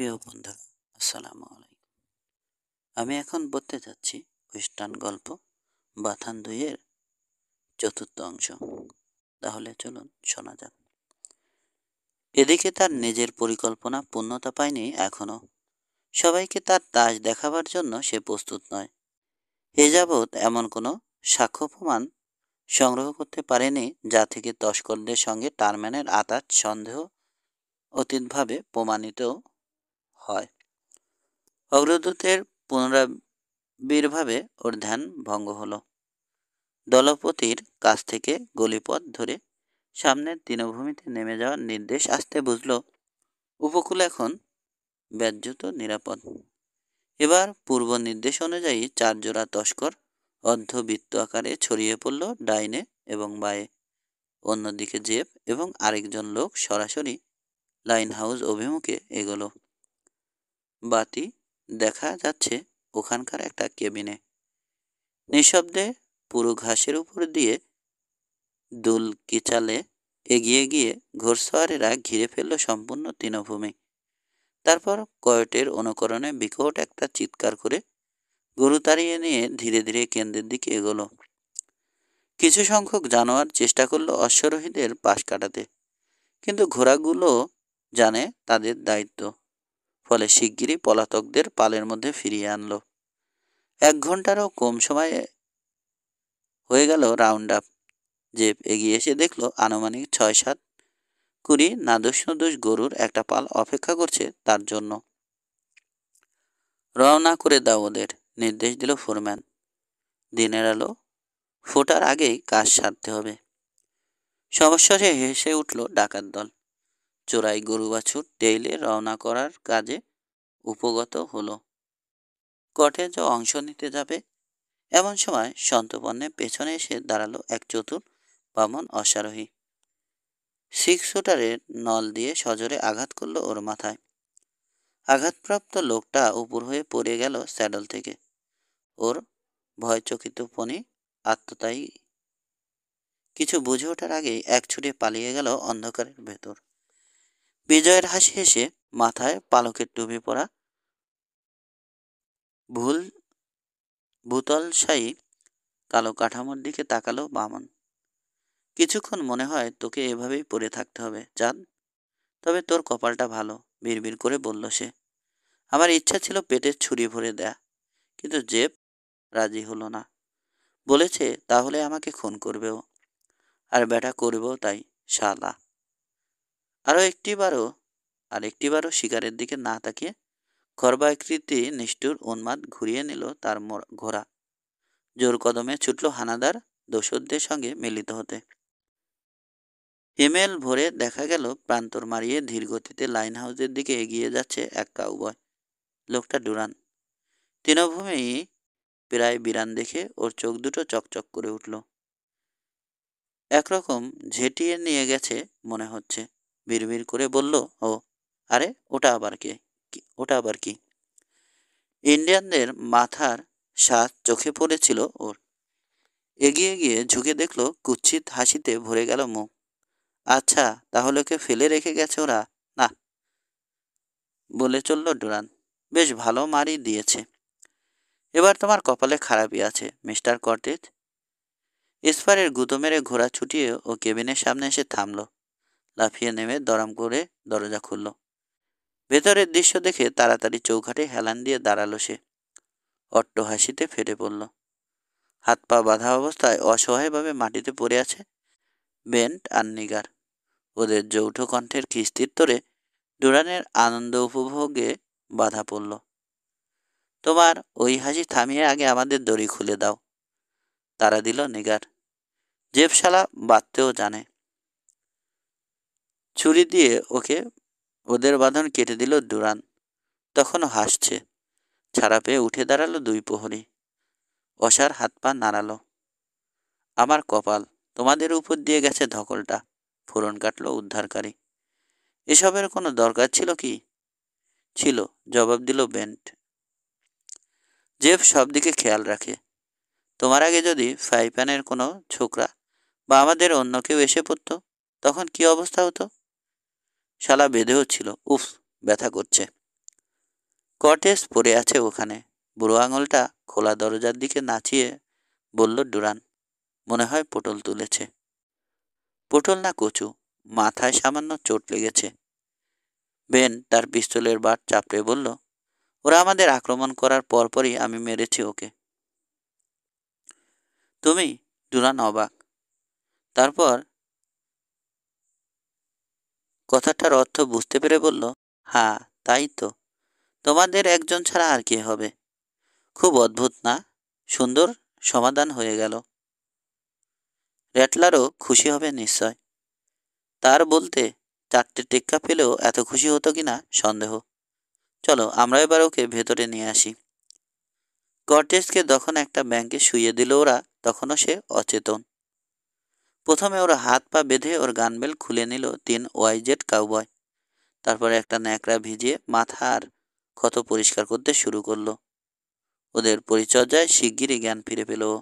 প্রিয় বন্ধুরা, আসসালামু আলাইকুম। আমি এখন বলতে যাচ্ছি ওয়েস্টার্ন গল্প বাথান ২ এর চতুর্থ অংশ। তাহলে চলুন শোনা যাক। এদিকে তার নিজের পরিকল্পনা পূর্ণতা পায়নি এখনো। সবাইকে তার তাজ দেখাবার জন্য সে প্রস্তুত নয়। এ যাবৎ এমন কোনো সাক্ষ্য প্রমাণ সংগ্রহ করতে পারেনি যা থেকে তস্করদের সঙ্গে টারম্যানের আঁতাত সন্দেহ অতীতভাবে প্রমাণিত হয়। অগ্রদূতের পুনরাবির্ভাবে ওর ধ্যান ভঙ্গ হলো। দলপতির কাছ থেকে গলিপথ ধরে সামনের তৃণভূমিতে নেমে যাওয়ার নির্দেশ আসতে বুঝল উপকূল এখন ব্যাহ্যত নিরাপদ। এবার পূর্ব নির্দেশ অনুযায়ী 4 জোড়া তস্কর অর্ধবৃত্ত আকারে ছড়িয়ে পড়ল ডাইনে এবং বাঁয়ে। অন্যদিকে জেপ এবং আরেকজন লোক সরাসরি লাইন হাউস অভিমুখে এগোলো। বাতি দেখা যাচ্ছে ওখানকার একটা কেবিনে। নিঃশব্দে পুরো ঘাসের উপর দিয়ে দুল কিচালে এগিয়ে গিয়ে ঘোড়সওয়ারেরা ঘিরে ফেলল সম্পূর্ণ তৃণভূমি। তারপর কয়েটের অনুকরণে বিকট একটা চিৎকার করে গরু তাড়িয়ে নিয়ে ধীরে ধীরে কেন্দ্রের দিকে এগোলো। কিছু সংখ্যক জানোয়ার চেষ্টা করলো অশ্বারোহীদের পাশ কাটাতে, কিন্তু ঘোড়াগুলো জানে তাদের দায়িত্ব, ফলে শিগগিরই পলাতকদের পালের মধ্যে ফিরিয়ে আনলো। 1 ঘন্টারও কম সময়ে হয়ে গেল রাউন্ড আপ। জেপ এগিয়ে এসে দেখলো আনুমানিক 6-7-20 নাদোষ নুদোষ গরুর একটা পাল অপেক্ষা করছে তার জন্য। রওনা করে দাও ওদের, নির্দেশ দিল ফোরম্যান। দিনের আলো ফোটার আগেই কাজ সারতে হবে। সমস্যায় হেসে উঠল ডাকাত দল। চোরাই গরু বাছুর টেইলে রওনা করার কাজে উপগত হলো। কটেজ অংশ নিতে যাবে এমন সময় সন্তপর্ণে পেছনে এসে দাঁড়ালো এক চতুর বামন অশ্বারোহী। 6 শুটারের নল দিয়ে সজোরে আঘাত করলো ওর মাথায়। আঘাতপ্রাপ্ত লোকটা উপর হয়ে পড়ে গেল স্যাডল থেকে। ওর ভয়চকিত পণি আত্মতায়ী কিছু বুঝে ওঠার আগেই এক ছুটে পালিয়ে গেল অন্ধকারের ভেতর। বিজয়ের হাসি হেসে মাথায় পালকের টুপি পরা ভূতলশায়ী কালো কাঠামোর দিকে তাকালো বামন। কিছুক্ষণ মনে হয় তোকে এভাবেই পড়ে থাকতে হবে চাঁদ। তবে তোর কপালটা ভালো, বিড়বিড় করে বলল সে। আমার ইচ্ছা ছিল পেটের ছুরি ভরে দেয়া, কিন্তু জেব রাজি হলো না। বলেছে তাহলে আমাকে খুন করবেও, আর ব্যাটা করবেও তাই, শালা। আরেকটিবারও শিকারের দিকে না তাকিয়ে খর্বাকৃতি নিষ্ঠুর উন্মাদ ঘুরিয়ে নিল তার ঘোড়া। জোর কদমে ছুটল হানাদার দোসরদের সঙ্গে মিলিত হতে। হিমেল ভরে দেখা গেল প্রান্তর মারিয়ে ধীর গতিতে লাইন হাউসের দিকে এগিয়ে যাচ্ছে এক কাউবয়। লোকটা ডুরান। তৃণভূমি প্রায় বিরান দেখে ওর চোখ দুটো চকচক করে উঠল। একরকম ঝেঁটিয়ে নিয়ে গেছে মনে হচ্ছে। বিড়বিড় করে বলল, ও আরে ওটা আবার কি? ইন্ডিয়ানদের মাথার স্বাদ চোখে পড়েছিল ওর। এগিয়ে গিয়ে ঝুঁকে দেখলো কুৎসিত হাসিতে ভরে গেল মুখ। আচ্ছা, তাহলে ওকে ফেলে রেখে গেছে ওরা, না? বলে চলল ডুরান। বেশ ভালো মারই দিয়েছে। এবার তোমার কপালে খারাপই আছে মিস্টার কর্টেজ। ইস্পারের গুঁতো মেরে ঘোড়া ছুটিয়ে ও কেবিনের সামনে এসে থামল। লাফিয়ে নেমে দরম করে দরজা খুলল। ভেতরের দৃশ্য দেখে তাড়াতাড়ি চৌখাটে হেলান দিয়ে দাঁড়ালো সে। অট্ট হাসিতে ফেটে পড়ল। হাত পা বাঁধা অবস্থায় অসহায়ভাবে মাটিতে পড়ে আছে বেন্ট আর নিগার। ওদের যৌথ কণ্ঠের কিস্তির তোরে ডুরানের আনন্দ উপভোগে বাধা পড়ল। তোমার ওই হাসি থামিয়ে আগে আমাদের দড়ি খুলে দাও, তারা দিল নিগার। জেবশালা বাঁধতেও জানে। ছুরি দিয়ে ওদের বাঁধন কেটে দিল ডুরান। তখনও হাসছে। ছাড়া পেয়ে উঠে দাঁড়ালো 2 প্রহরী। অসার হাত পা নাড়ালো। আমার কপাল, তোমাদের উপর দিয়ে গেছে ধকলটা, ফোড়ন কাটল উদ্ধারকারী। এসবের কোনো দরকার ছিল কি? ছিল, জবাব দিল বেন্ট। জেব সব দিকে খেয়াল রাখে। তোমার আগে যদি ফ্রাইপ্যানের কোনো ছোকরা বা আমাদের অন্য কেউ এসে পড়তো, তখন কি অবস্থা হতো? শালা বেঁধেও ছিল, উফ, ব্যথা করছে। কর্টেজ পড়ে আছে ওখানে। বুড়ো আঙুলটা খোলা দরজার দিকে নাচিয়ে বলল ডুরান, মনে হয় পটল তুলেছে। পটল না কচু, মাথায় সামান্য চোট লেগেছে। বেন তার পিস্তলের বাট চাপড়ে বলল, ওরা আমাদের আক্রমণ করার পরপরই আমি মেরেছি ওকে। তুমি? ডুরান অবাক। তারপর কথাটার অর্থ বুঝতে পেরে বলল, হ্যাঁ তাই তো, তোমাদের একজন ছাড়া আর কে হবে? খুব অদ্ভুত না? সুন্দর সমাধান হয়ে গেল। র্যাটলারও খুশি হবে নিশ্চয়। তার বলতে 4টে টেক্কা পেলেও এত খুশি হতো কিনা সন্দেহ। চলো আমরা এবার ওকে ভেতরে নিয়ে আসি। কর্টেজকে যখন একটা ব্যাংকে শুইয়ে দিল ওরা, তখনও সে অচেতন। প্রথমে ওরা হাত পা বেঁধে ওর গানবেল খুলে নিল 3 ওয়াইজেড কাউবয়। তারপর একটা ন্যাকড়া ভিজিয়ে মাথা আর ক্ষত পরিষ্কার করতে শুরু করলো। ওদের পরিচর্যায় শিগগিরই জ্ঞান ফিরে পেল ও।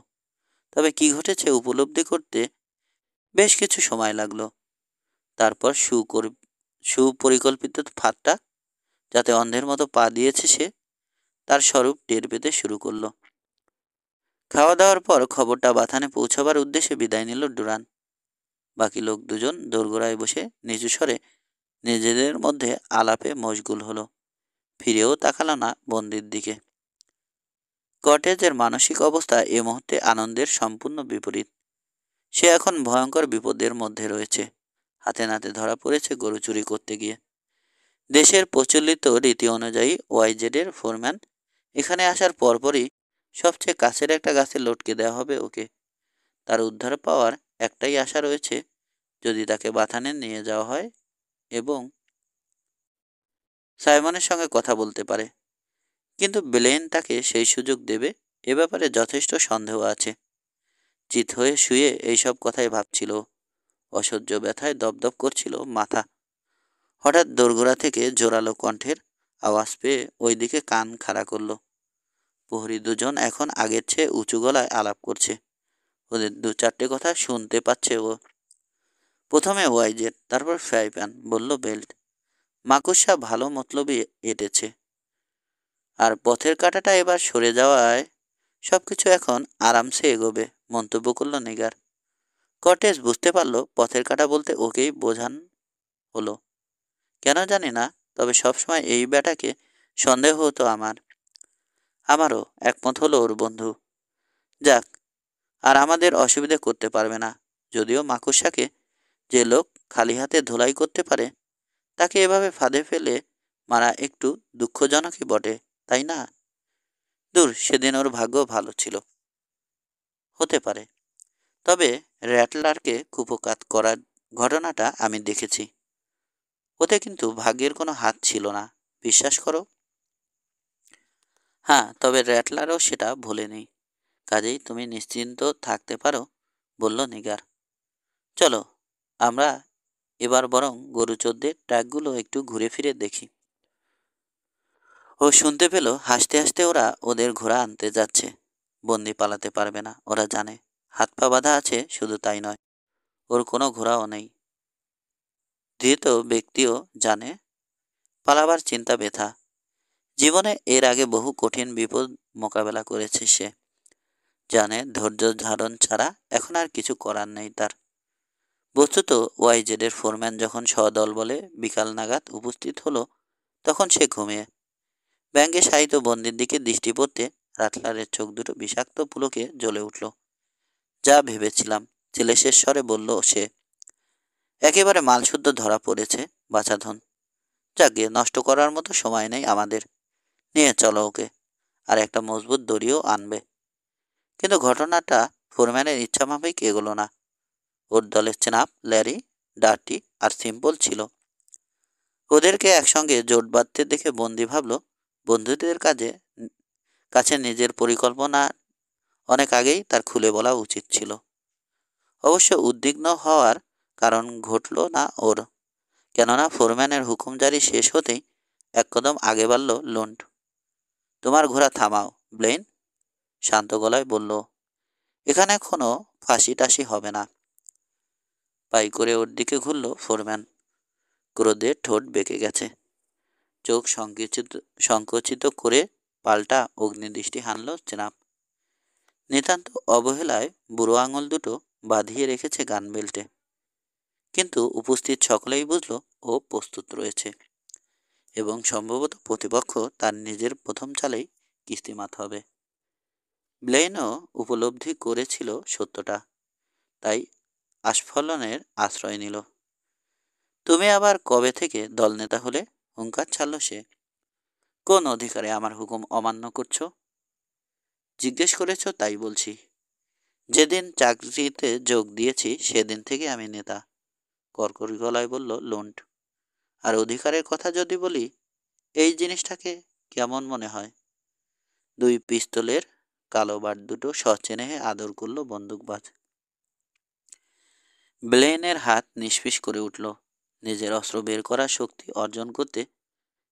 তবে কি ঘটেছে উপলব্ধি করতে বেশ কিছু সময় লাগলো। তারপর সুপরিকল্পিত ফাঁদটা যাতে অন্ধের মতো পা দিয়েছে সে, তার স্বরূপ টের পেতে শুরু করলো। খাওয়া দাওয়ার পর খবরটা বাথানে পৌঁছাবার উদ্দেশ্যে বিদায় নিল ডুরান। বাকি লোক দুজন দোরগোড়ায় বসে নিচু স্বরে নিজেদের মধ্যে আলাপে মশগুল হলো। ফিরেও তাকালো না বন্দির দিকে। কটেজের মানসিক অবস্থা এ মুহূর্তে আনন্দের সম্পূর্ণ বিপরীত। সে এখন ভয়ঙ্কর বিপদের মধ্যে রয়েছে। হাতে নাতে ধরা পড়েছে গরু চুরি করতে গিয়ে। দেশের প্রচলিত রীতি অনুযায়ী ওয়াইজেডের ফোরম্যান এখানে আসার পরপরই সবচেয়ে কাছের একটা গাছে লটকে দেওয়া হবে ওকে। তার উদ্ধার পাওয়ার একটাই আশা রয়েছে, যদি তাকে বাথানে নিয়ে যাওয়া হয় এবং সাইমনের সঙ্গে কথা বলতে পারে। কিন্তু ব্লেন তাকে সেই সুযোগ দেবে এ ব্যাপারে যথেষ্ট সন্দেহ আছে। চিত হয়ে শুয়ে এইসব কথাই ভাবছিল। অসহ্য ব্যথায় দপদপ করছিল মাথা। হঠাৎ দোরগোড়া থেকে জোরালো কণ্ঠের আওয়াজ পেয়ে ওই দিকে কান খাড়া করল। প্রহরী দুজন এখন আগের চেয়ে উঁচু গলায় আলাপ করছে। ওদের 2-4টে কথা শুনতে পাচ্ছে ও। প্রথমে ওয়াইজেট, তারপর ফ্রাই প্যান, বলল বেল্ট। মাকুসা ভালো মতলবই এঁটেছে। আর পথের কাঁটাটা এবার সরে যাওয়ায় সবকিছু এখন আরামসে এগোবে, মন্তব্য করল নিগার। কটেজ বুঝতে পারল পথের কাঁটা বলতে ওকেই বোঝান হলো। কেন জানি না, তবে সবসময় এই ব্যাটাকে সন্দেহ হতো আমার। আমারও একমত হলো ওর বন্ধু। যাক, আর আমাদের অসুবিধে করতে পারবে না। যদিও মাকুসাকে যে লোক খালি হাতে ধোলাই করতে পারে, তাকে এভাবে ফাঁদে ফেলে মারা একটু দুঃখজনকই বটে, তাই না? দূর, সেদিন ওর ভাগ্য ভালো ছিল। হতে পারে। তবে র্যাটলারকে কুপোকাত করার ঘটনাটা আমি দেখেছি। ওতে কিন্তু ভাগ্যের কোনো হাত ছিল না, বিশ্বাস করো। হ্যাঁ, তবে র্যাটলারও সেটা ভোলেনি। কাজেই তুমি নিশ্চিন্ত থাকতে পারো, বলল নিগার। চলো আমরা এবার বরং গরুচোরদের ট্র্যাকগুলো একটু ঘুরে ফিরে দেখি। ও শুনতে পেল হাসতে হাসতে ওরা ওদের ঘোড়া আনতে যাচ্ছে। বন্দি পালাতে পারবে না, ওরা জানে। হাত পা বাঁধা আছে, শুধু তাই নয়, ওর কোনো ঘোড়াও নেই। ধৃত ব্যক্তিও জানে পালাবার চিন্তা বৃথা। জীবনে এর আগে বহু কঠিন বিপদ মোকাবেলা করেছে সে। জানে ধৈর্য ধারণ ছাড়া এখন আর কিছু করার নেই তার। বস্তুত ওয়াইজেডের ফোরম্যান যখন সদল বলে বিকাল নাগাদ উপস্থিত হলো, তখন সে ঘুমিয়ে। ব্যাঙ্গে শায়িত বন্দির দিকে দৃষ্টি পড়তে রাটলারের চোখ দুটো বিষাক্ত পুলকে জ্বলে উঠল। যা ভেবেছিলাম, ছেলেশের স্বরে বলল সে। একেবারে মালশুদ্ধ ধরা পড়েছে বাছাধন। যাকে নষ্ট করার মতো সময় নেই আমাদের। নিয়ে চলো ওকে, আর একটা মজবুত দড়িও আনবে। কিন্তু ঘটনাটা ফোরম্যানের ইচ্ছামাফিক এগোলো না। ওর দলের চেনাপ ল্যারি, ডার্টি আর সিম্পল ছিল। ওদেরকে একসঙ্গে জোট বাঁধতে দেখে বন্দি ভাবল বন্ধুদের কাছে নিজের পরিকল্পনা অনেক আগেই তার খুলে বলা উচিত ছিল। অবশ্য উদ্বিগ্ন হওয়ার কারণ ঘটল না ওর, কেননা ফোরম্যানের হুকুম জারি শেষ হতেই এক কদম আগে বাড়ল লুন্ট। তোমার ঘোড়া থামাও, ব্লেন, শান্ত গলায় বলল। এখানে কোনো ফাঁসি টাসি হবে না। পাই করে ওর দিকে ঘুরল ফোরম্যান। ক্রোধে ঠোঁট বেঁকে গেছে। চোখ সংকুচিত করে পাল্টা অগ্নিদৃষ্টি হানল চেনাব। নিতান্ত অবহেলায় বুড়ো আঙুল দুটো বাঁধিয়ে রেখেছে গান বেল্টে, কিন্তু উপস্থিত সকলেই বুঝল ও প্রস্তুত রয়েছে এবং সম্ভবত প্রতিপক্ষ তার নিজের প্রথম চালেই কিস্তিমাত হবে। ব্লেনও উপলব্ধি করেছিল সত্যটা, তাই আস্ফলনের আশ্রয় নিল। তুমি আবার কবে থেকে দলনেতা হলে? হুঙ্কার ছাড়ল সে। কোন অধিকারে আমার হুকুম অমান্য করছো? জিজ্ঞেস করেছ তাই বলছি। যেদিন চাকরিতে যোগ দিয়েছি সেদিন থেকে আমি নেতা, কর্কশ গলায় বলল লন্ড। আর অধিকারের কথা যদি বলি, এই জিনিসটাকে কেমন মনে হয়? দুই পিস্তলের কালো বাট দুটো সচেনেহে আদর করল বন্দুকবাজ। ব্লেনের হাত নিষ্পিস করে উঠল। নিজের অস্ত্র বের করার শক্তি অর্জন করতে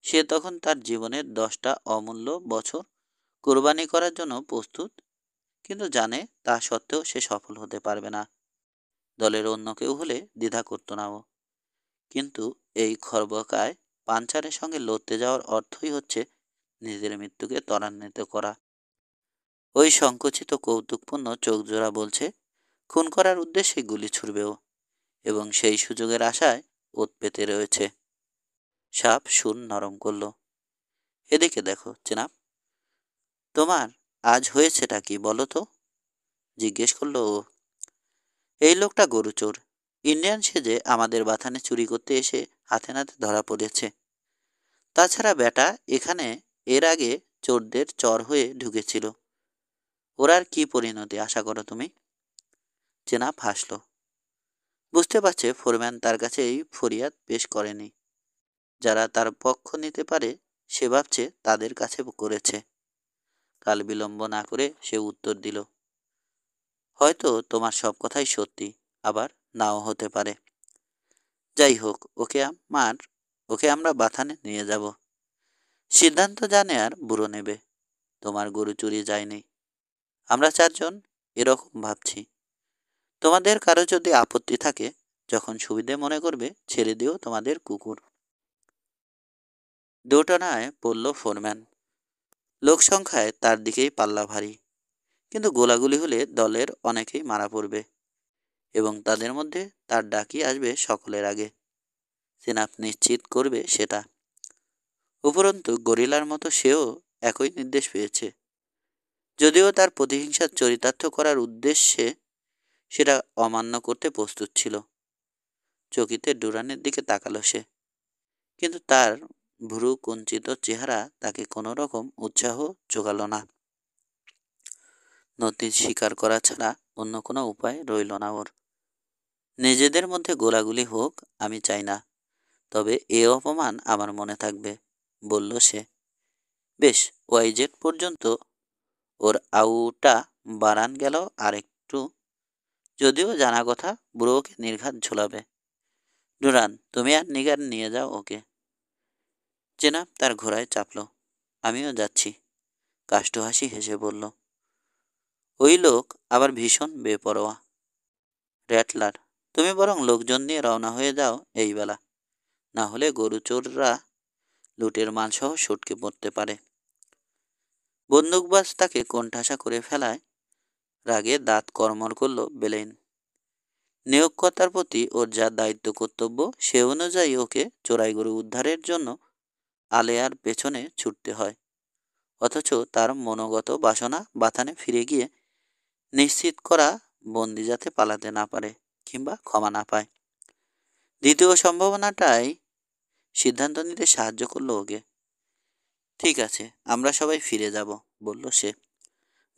সে তখন তার জীবনের 10টা অমূল্য বছর কোরবানি করার জন্য প্রস্তুত, কিন্তু জানে তা সত্ত্বেও সে সফল হতে পারবে না। দলের অন্য কেউ হলে দ্বিধা করতো না ও, কিন্তু এই খর্বকায় পাঞ্চারের সঙ্গে লড়তে যাওয়ার অর্থই হচ্ছে নিজের মৃত্যুকে ত্বরান্বিত করা। ওই সংকুচিত কৌতুকপূর্ণ চোখজোড়া বলছে খুন করার উদ্দেশ্যে গুলি ছুড়বেও, এবং সেই সুযোগের আশায় ওত পেতে রয়েছে। সাপ সুর নরম করল। এদিকে দেখো চেনাব, তোমার আজ হয়েছেটা কি বলো তো? জিজ্ঞেস করলো ও। এই লোকটা গরু চোর, ইন্ডিয়ান সেজে আমাদের বাথানে চুরি করতে এসে হাতে নাতে ধরা পড়েছে। তাছাড়া বেটা এখানে এর আগে চোরদের চর হয়ে ঢুকেছিল। ওর আর কি পরিণতি আশা করো তুমি? চেনাব হাসল। বুঝতে পারছে ফোরম্যান তার কাছে এই ফরিয়াদ পেশ করেনি। যারা তার পক্ষ নিতে পারে সে ভাবছে তাদের কাছে করেছে। কাল বিলম্ব না করে সে উত্তর দিল, হয়তো তোমার সব কথাই সত্যি, আবার নাও হতে পারে। যাই হোক, ওকে আমরা বাথানে নিয়ে যাব। সিদ্ধান্ত জানে আর বুড়ো নেবে। তোমার গরু চুরি যায়নি। আমরা 4জন এরকম ভাবছি। তোমাদের কারো যদি আপত্তি থাকে, যখন সুবিধে মনে করবে ছেড়ে দিও তোমাদের কুকুর। দোটানায় পড়ল ফোরম্যান। লোক সংখ্যায় তার দিকেই পাল্লা ভারী, কিন্তু গোলাগুলি হলে দলের অনেকেই মারা পড়বে এবং তাদের মধ্যে তার ডাকি আসবে সকলের আগে। চেনাব নিশ্চিত করবে সেটা। উপরন্তু গরিলার মতো সেও একই নির্দেশ পেয়েছে, যদিও তার প্রতিহিংসার চরিতার্থ করার উদ্দেশ্যে সেটা অমান্য করতে প্রস্তুত ছিল। চকিতে ডুরানের দিকে তাকালো সে, কিন্তু তার ভ্রু কুঞ্চিত চেহারা তাকে কোনো রকম উৎসাহ জোগাল না। নতি স্বীকার করা ছাড়া অন্য কোনো উপায় রইল না ওর। নিজেদের মধ্যে গোলাগুলি হোক আমি চাই না, তবে এ অপমান আমার মনে থাকবে, বলল সে। বেশ, ওয়াইজেট পর্যন্ত ওর আউটা বাড়ান গেল আর একটু, যদিও জানা কথা বুড়োকে নির্ঘাত ঝোলাবে। ডুরান, তুমি আর নিগার নিয়ে যাও ওকে। চেনাব তার ঘোড়ায় চাপল। আমিও যাচ্ছি, কাষ্ঠ হাসি হেসে বলল। ওই লোক আবার ভীষণ বেপরোয়া। র্যাটলার, তুমি বরং লোকজন নিয়ে রওনা হয়ে যাও এই বেলা, না হলে গরু চোররা লুটের মালসহ সটকে পড়তে পারে। বন্দুকবাজ তাকে কোণঠাসা করে ফেলায় রাগে দাঁত কড়মড় করল বেলেন। নিয়োগকর্তার প্রতি ওর যা দায়িত্ব কর্তব্য সে অনুযায়ী ওকে চোরাই গরু উদ্ধারের জন্য আলেয়ার পেছনে ছুটতে হয়, অথচ তার মনোগত বাসনা বাথানে ফিরে গিয়ে নিশ্চিত করা বন্দি যাতে পালাতে না পারে কিংবা ক্ষমা না পায়। দ্বিতীয় সম্ভাবনাটাই সিদ্ধান্ত নিতে সাহায্য করলো ওকে। ঠিক আছে, আমরা সবাই ফিরে যাব, বলল সে।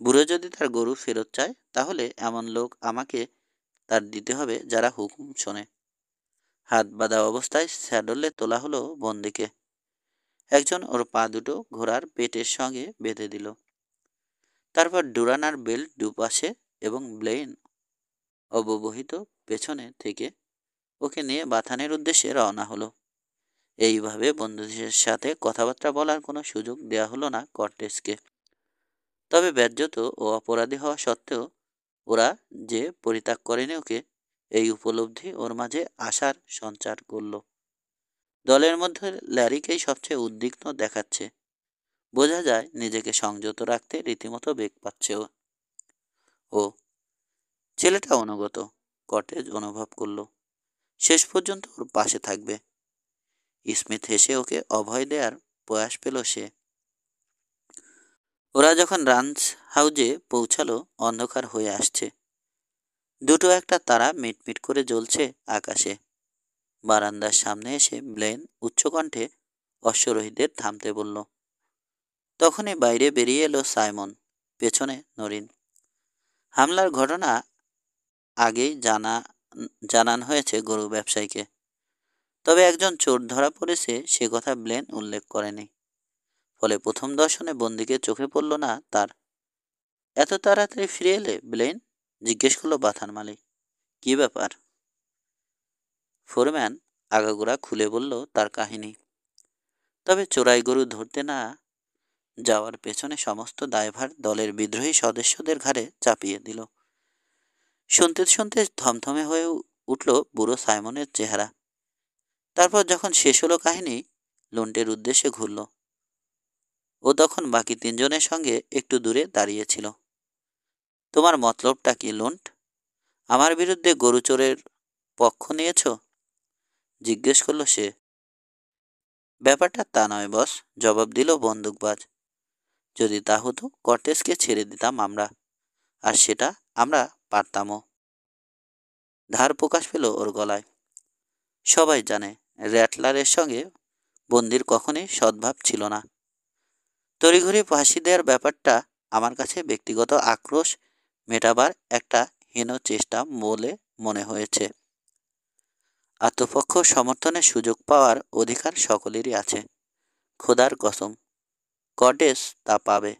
বুড়ো যদি তার গরু ফেরত চায়, তাহলে এমন লোক আমাকে তার দিতে হবে যারা হুকুম শোনে। হাত বাঁধা অবস্থায় স্যাডলে তোলা হলো বন্দিকে। একজন ওর পা দুটো ঘোড়ার পেটের সঙ্গে বেঁধে দিল। তারপর ডুরানার বেল্ট দুপাশে এবং ব্লেন অববহিত পেছনে থেকে ওকে নিয়ে বাথানের উদ্দেশ্যে রওনা হলো। এইভাবে বন্ধুদের সাথে কথাবার্তা বলার কোনো সুযোগ দেয়া হলো না কর্টেসকে। তবে ব্যর্থত ও অপরাধী হওয়া সত্ত্বেও ওরা যে পরিত্যাগ করেনি ওকে, এই উপলব্ধি ওর মাঝে আশার সঞ্চার করল। দলের মধ্যে ল্যারিকেই সবচেয়ে উদ্বিগ্ন দেখাচ্ছে। বোঝা যায় নিজেকে সংযত রাখতে রীতিমতো বেগ পাচ্ছে ও। ছেলেটা অনুগত, কটেজ অনুভব করল শেষ পর্যন্ত ওর পাশে থাকবে। স্মিথ হেসে ওকে অভয় দেওয়ার প্রয়াস পেল সে। ওরা যখন রাঞ্চ হাউজে পৌঁছালো অন্ধকার হয়ে আসছে। দুটো একটা তারা মিটমিট করে জ্বলছে আকাশে। বারান্দার সামনে এসে ব্লেন উচ্চকণ্ঠে অশ্বরোহীদের থামতে বলল। তখনই বাইরে বেরিয়ে এলো সাইমন, পেছনে নরিন। হামলার ঘটনা আগেই জানান হয়েছে গরু ব্যবসায়ীকে, তবে একজন চোর ধরা পড়েছে সে কথা ব্লেন উল্লেখ করেনি। ফলে প্রথম দর্শনে বন্দিকে চোখে পড়ল না তার। এত তাড়াতাড়ি ফিরে এলে ব্লেন? জিজ্ঞেস করলো বাথান মালিক। কি ব্যাপার? ফোরম্যান আগাগোড়া খুলে বলল তার কাহিনী। তবে চোরাই গরু ধরতে না যাওয়ার পেছনে সমস্ত দায়ভার দলের বিদ্রোহী সদস্যদের ঘাড়ে চাপিয়ে দিল। শুনতে শুনতে থমথমে হয়ে উঠল বুড়ো সাইমনের চেহারা। তারপর যখন শেষ হলো কাহিনী, লুন্টের উদ্দেশ্যে ঘুরল। ও তখন বাকি তিনজনের সঙ্গে একটু দূরে দাঁড়িয়েছিল। তোমার মতলবটা কি লুন্ট? আমার বিরুদ্ধে গরু চোরের পক্ষ নিয়েছ? জিজ্ঞেস করল সে। ব্যাপারটা তা নয় বস, জবাব দিল বন্দুকবাজ। যদি তা হতো কর্টেসকে ছেড়ে দিতাম আমরা, আর সেটা আমরা পারতামও। ধার প্রকাশ পেল ওর গলায়। সবাই জানে র্যাটলারের সঙ্গে বন্দির কখনই সদ্ভাব ছিল না। তড়িঘড়ি ফাঁসি দেওয়ার ব্যাপারটা আমার কাছে ব্যক্তিগত আক্রোশ মেটাবার একটা হীন চেষ্টা বলে মনে হয়েছে। আত্মপক্ষ সমর্থনের সুযোগ পাওয়ার অধিকার সকলেরই আছে, খোদার কসম কর্টেস তা পাবে।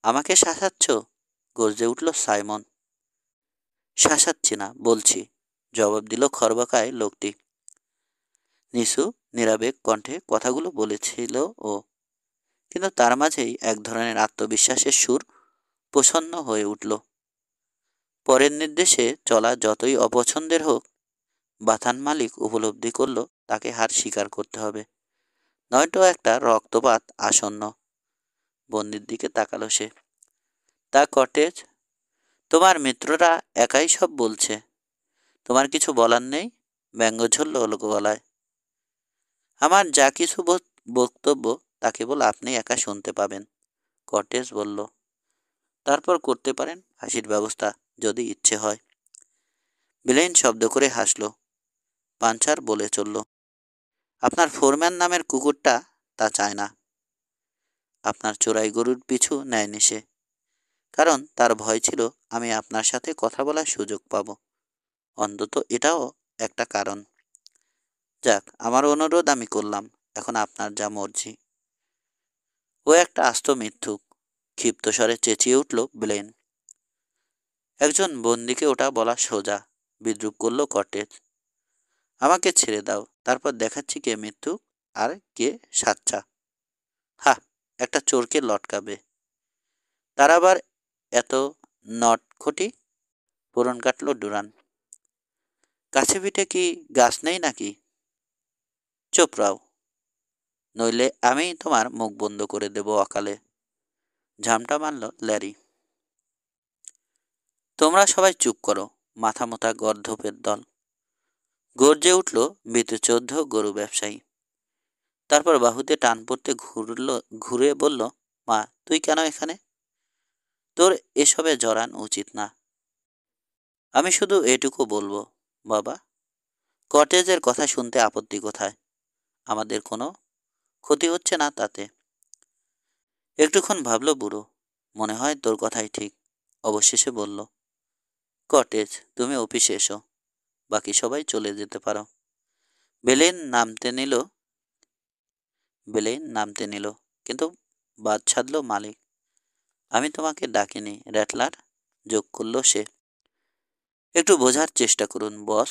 আমাকে শাসাচ্ছ? গর্জে উঠল সাইমন। শাসাচ্ছি না বলছি, জবাব দিল খর্বাকায় লোকটি। নিচু নিরাবেগ কণ্ঠে কথাগুলো বলেছিল ও, কিন্তু তার মাঝেই এক ধরনের আত্মবিশ্বাসের সুর প্রসন্ন হয়ে উঠল। পরের নির্দেশে চলা যতই অপছন্দের হোক, বাথান মালিক উপলব্ধি করল তাকে হার স্বীকার করতে হবে, নয়তো একটা রক্তপাত আসন্ন। বন্দির দিকে তাকালো সে। তা কটেজ, তোমার মিত্ররা একাই সব বলছে, তোমার কিছু বলার নেই? ব্যঙ্গ ঝরল গলায়। আমার যা কিছু বক্তব্য তা কেবল আপনি একা শুনতে পাবেন, কর্টেস বলল। তারপর করতে পারেন ফাঁসির ব্যবস্থা যদি ইচ্ছে হয়। ব্লেন শব্দ করে হাসল। পাঞ্চার বলে চলল, আপনার ফোরম্যান নামের কুকুরটা তা চায় না। আপনার চোরাই গরুর পিছু নেয়নি সে, কারণ তার ভয় ছিল আমি আপনার সাথে কথা বলার সুযোগ পাব। অন্তত এটাও একটা কারণ। যাক, আমার অনুরোধ আমি করলাম, এখন আপনার যা মর্জি। ও একটা আস্ত মিথ্যুক, ক্ষিপ্ত স্বরে চেঁচিয়ে উঠল ব্লেন। একজন বন্দিকে ওটা বলা সোজা, বিদ্রুপ করল কটেজ। আমাকে ছেড়ে দাও, তারপর দেখাচ্ছি কে মিথ্যুক আর কে সাচ্চা। হা, একটা চোরকে লটকাবে, তার আবার এত নটখটি? পূরণ কাটল ডুরান। কাছে পিঠে কি গাছ নেই নাকি? চুপ রাও, নইলে আমি তোমার মুখ বন্ধ করে দেব অকালে, ঝামটা মারল ল্যারি। তোমরা সবাই চুপ করো, মাথা মোটা গর্ধপের দল, গর্জে উঠল ভীতুচোদ্দ গরু ব্যবসায়ী। তারপর বাহুতে টান পড়তে ঘুরে বলল, মা তুই কেন এখানে? তোর এসবে জড়ান উচিত না। আমি শুধু এটুকু বলবো, বাবা, কটেজের কথা শুনতে আপত্তি কোথায়? আমাদের কোনো ক্ষতি হচ্ছে না তাতে। একটুক্ষণ ভাবল বুড়ো। মনে হয় তোর কথাই ঠিক, অবশেষে বলল। কটেজ, তুমি অফিসে এসো, বাকি সবাই চলে যেতে পারো। বেলেন নামতে নিল, কিন্তু বাদ ছাড়ল মালিক। আমি তোমাকে ডাকিনি র্যাটলার, যোগ করল সে। একটু বোঝার চেষ্টা করুন বস,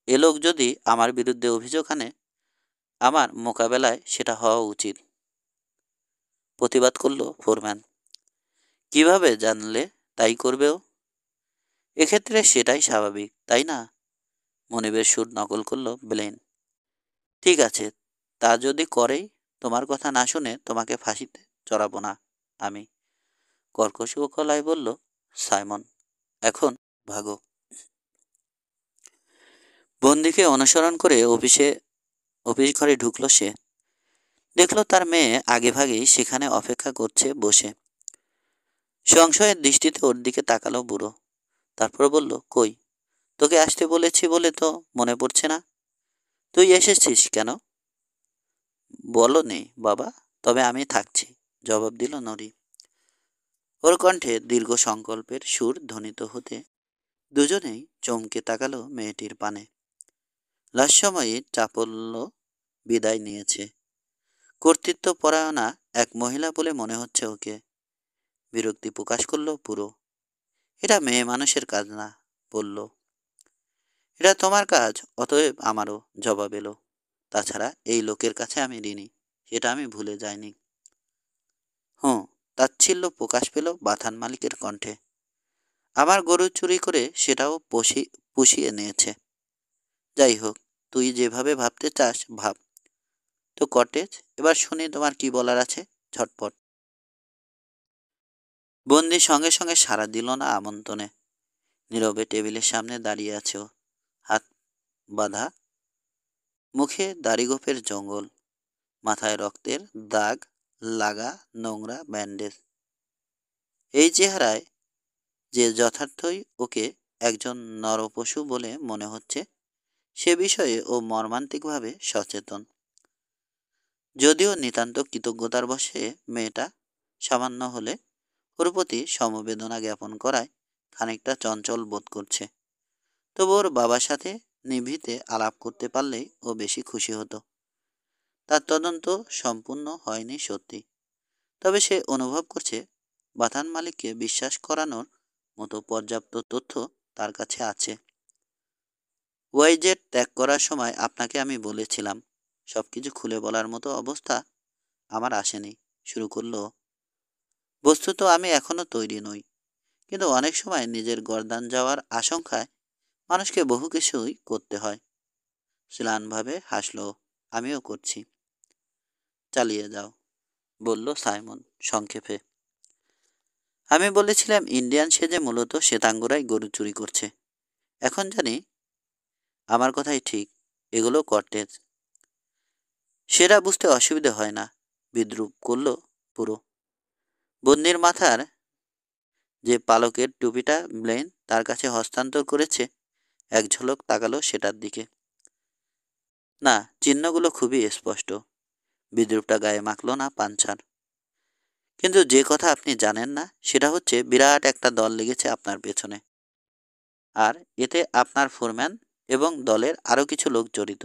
এ লোক যদি আমার বিরুদ্ধে অভিযোগ আনে, আমার মোকাবেলায় সেটা হওয়া উচিত, প্রতিবাদ করল ফোরম্যান। কিভাবে জানলে তাই করবেও? এক্ষেত্রে সেটাই স্বাভাবিক, তাই না? মনিবের সুর নকল করল ব্লেন। ঠিক আছে, তা যদি করেই, তোমার কথা না শুনে তোমাকে ফাঁসিতে চড়াবো না আমি, কর্কশ গলায় বলল সাইমন। এখন ভাগো। বন্দিকে অনুসরণ করে অফিস ঘরে ঢুকলো সে। দেখলো তার মেয়ে আগে ভাগেই সেখানে অপেক্ষা করছে বসে। সংশয়ের দৃষ্টিতে ওর দিকে তাকালো বুড়ো। তারপর বলল, কই, তোকে আসতে বলেছি বলে তো মনে পড়ছে না। তুই এসেছিস কেন? বলো নেই বাবা, তবে আমি থাকছি, জবাব দিল নরি। ওর কণ্ঠে দীর্ঘ সংকল্পের সুর ধ্বনিত হতে দুজনেই চমকে তাকালো মেয়েটির পানে। লাশ সময়ে চাপল্য বিদায় নিয়েছে। কর্তৃত্বপরায়ণা এক মহিলা বলে মনে হচ্ছে ওকে। বিরক্তি প্রকাশ করলো পুরো। এটা মেয়ে মানুষের কাজ না, বলল। এটা তোমার কাজ, অতএব আমারও, জবাব এলো। তাছাড়া এই লোকের কাছে আমি ঋণী, সেটা আমি ভুলে যাইনি। হুঁ, তাচ্ছিল্য প্রকাশ পেল বাথান মালিকের কণ্ঠে। আমার গরু চুরি করে সেটাও পুষিয়ে নিয়েছে। যাই হোক, তুই যেভাবে ভাবতে চাস ভাব। তো কটেজ, এবার শুনি তোমার কি বলার আছে, ঝটপট। বন্দি সঙ্গে সঙ্গে সাড়া দিল না আমন্ত্রণে। নীরবে টেবিলের সামনে দাঁড়িয়ে আছে ও, হাত বাঁধা, মুখে দাড়িগোফের জঙ্গল, মাথায় রক্তের দাগ লাগা নোংরা ব্যান্ডেজ। এই চেহারায় যে যথার্থই ওকে একজন নরপশু বলে মনে হচ্ছে, সে বিষয়ে ও মর্মান্তিকভাবে সচেতন। যদিও নিতান্ত কৃতজ্ঞতার বশে মেয়েটা সামান্য হলে ওর প্রতি সমবেদনা জ্ঞাপন করায় খানিকটা চঞ্চল বোধ করছে। তবু ওর বাবার সাথে নিভৃতে আলাপ করতে পারলেই ও বেশি খুশি হতো। তার তদন্ত সম্পূর্ণ হয়নি সত্যি, তবে সে অনুভব করছে বাথান মালিককে বিশ্বাস করানোর মতো পর্যাপ্ত তথ্য তার কাছে আছে। ওয়াইজেড ত্যাগ করার সময় আপনাকে আমি বলেছিলাম, সবকিছু খুলে বলার মতো অবস্থা আমার আসেনি, শুরু করলো। বস্তুত আমি এখনো তৈরি নই, কিন্তু অনেক সময় নিজের গর্দান যাওয়ার আশঙ্কায় মানুষকে বহু কিছুই করতে হয়। ম্লানভাবে হাসল। আমিও করছি। চালিয়ে যাও, বলল সাইমন সংক্ষেপে। আমি বলেছিলাম ইন্ডিয়ান সেজে মূলত শ্বেতাঙ্গরাই গরু চুরি করছে। এখন জানি আমার কথাই ঠিক, এগুলো কর্টেজ। সেটা বুঝতে অসুবিধে হয় না, বিদ্রুপ করল পুরো। বন্দির মাথার যে পালকের টুপিটা ব্লেন তার কাছে হস্তান্তর করেছে, এক ঝলক তাকালো সেটার দিকে। না, চিহ্নগুলো খুবই স্পষ্ট। বিদ্রুপটা গায়ে মাখল না পাঞ্চার। কিন্তু যে কথা আপনি জানেন না সেটা হচ্ছে বিরাট একটা দল লেগেছে আপনার পেছনে, আর এতে আপনার ফোরম্যান এবং দলের আরও কিছু লোক জড়িত।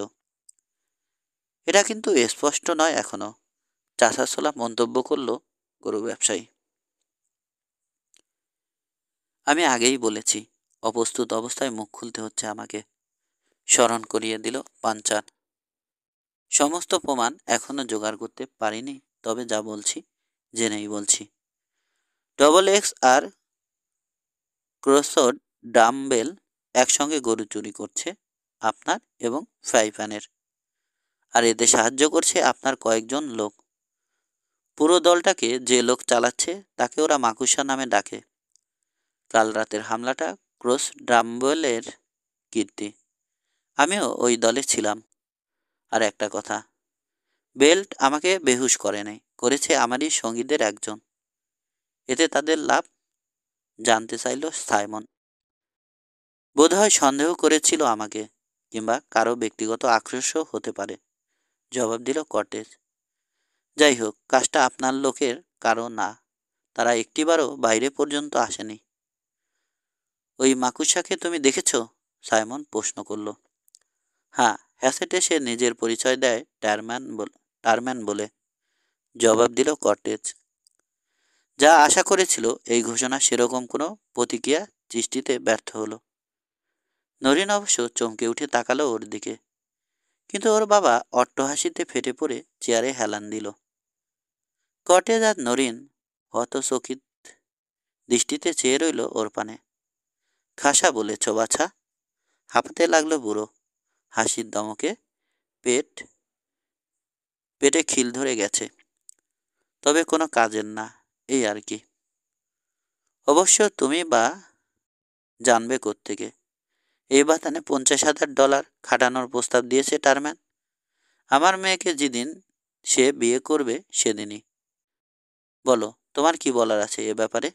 এটা কিন্তু স্পষ্ট নয় এখনো, চাষাসোলা মন্তব্য করল গরু ব্যবসায়ী। আমি আগেই বলেছি, অপ্রস্তুত অবস্থায় মুখ খুলতে হচ্ছে আমাকে, স্মরণ করিয়ে দিল পাঞ্চার। সমস্ত প্রমাণ এখনো জোগাড় করতে পারিনি, তবে যা বলছি জেনেই বলছি। ডবল এক্স আর ক্রসড ডাম্বেল একসঙ্গে গরু চুরি করছে আপনার এবং ফ্রাই প্যানের, আর এতে সাহায্য করছে আপনার কয়েকজন লোক। পুরো দলটাকে যে লোক চালাচ্ছে তাকে ওরা মাকুসা নামে ডাকে। কাল রাতের হামলাটা ক্রস ডাম্বেলের কীর্তি। আমিও ওই দলে ছিলাম। আর একটা কথা, বেল্ট আমাকে বেহুশ করে নাই, করেছে আমারই সঙ্গীদের একজন। এতে তাদের লাভ, জানতে চাইল সাইমন। বোধহয় সন্দেহ করেছিল আমাকে, কিংবা কারো ব্যক্তিগত আক্রোশও হতে পারে, জবাব দিল কর্টেজ। যাই হোক, কাজটা আপনার লোকের কারো না, তারা একটিবারও বাইরে পর্যন্ত আসেনি। ওই মাকুসাকে তুমি দেখেছ? সাইমন প্রশ্ন করল। হ্যাঁ, হ্যাসেটে সে নিজের পরিচয় দেয় টারম্যান বলে, জবাব দিল কর্টেজ। যা আশা করেছিল এই ঘোষণা সেরকম কোনো প্রতিক্রিয়া সৃষ্টিতে ব্যর্থ হলো। নরিন অবশ্য চমকে উঠে তাকালো ওর দিকে, কিন্তু ওর বাবা অট্টহাসিতে ফেটে পড়ে চেয়ারে হেলান দিল। কর্টেজ আর নরিন হতচকিত দৃষ্টিতে চেয়ে রইল ওর পানে। খাসা বলেছ বাছা, হাঁপাতে লাগলো বুড়ো। হাসির দমকে পেট পেটে খিল ধরে গেছে, তবে কোনো কাজের না, এই আর কি। অবশ্য তুমি বা জানবে কোত্থেকে? এই বাতানে $50,000 খাটানোর প্রস্তাব দিয়েছে টারম্যান। আমার মেয়েকে যেদিন সে বিয়ে করবে সেদিনই। বলো, তোমার কি বলার আছে এ ব্যাপারে?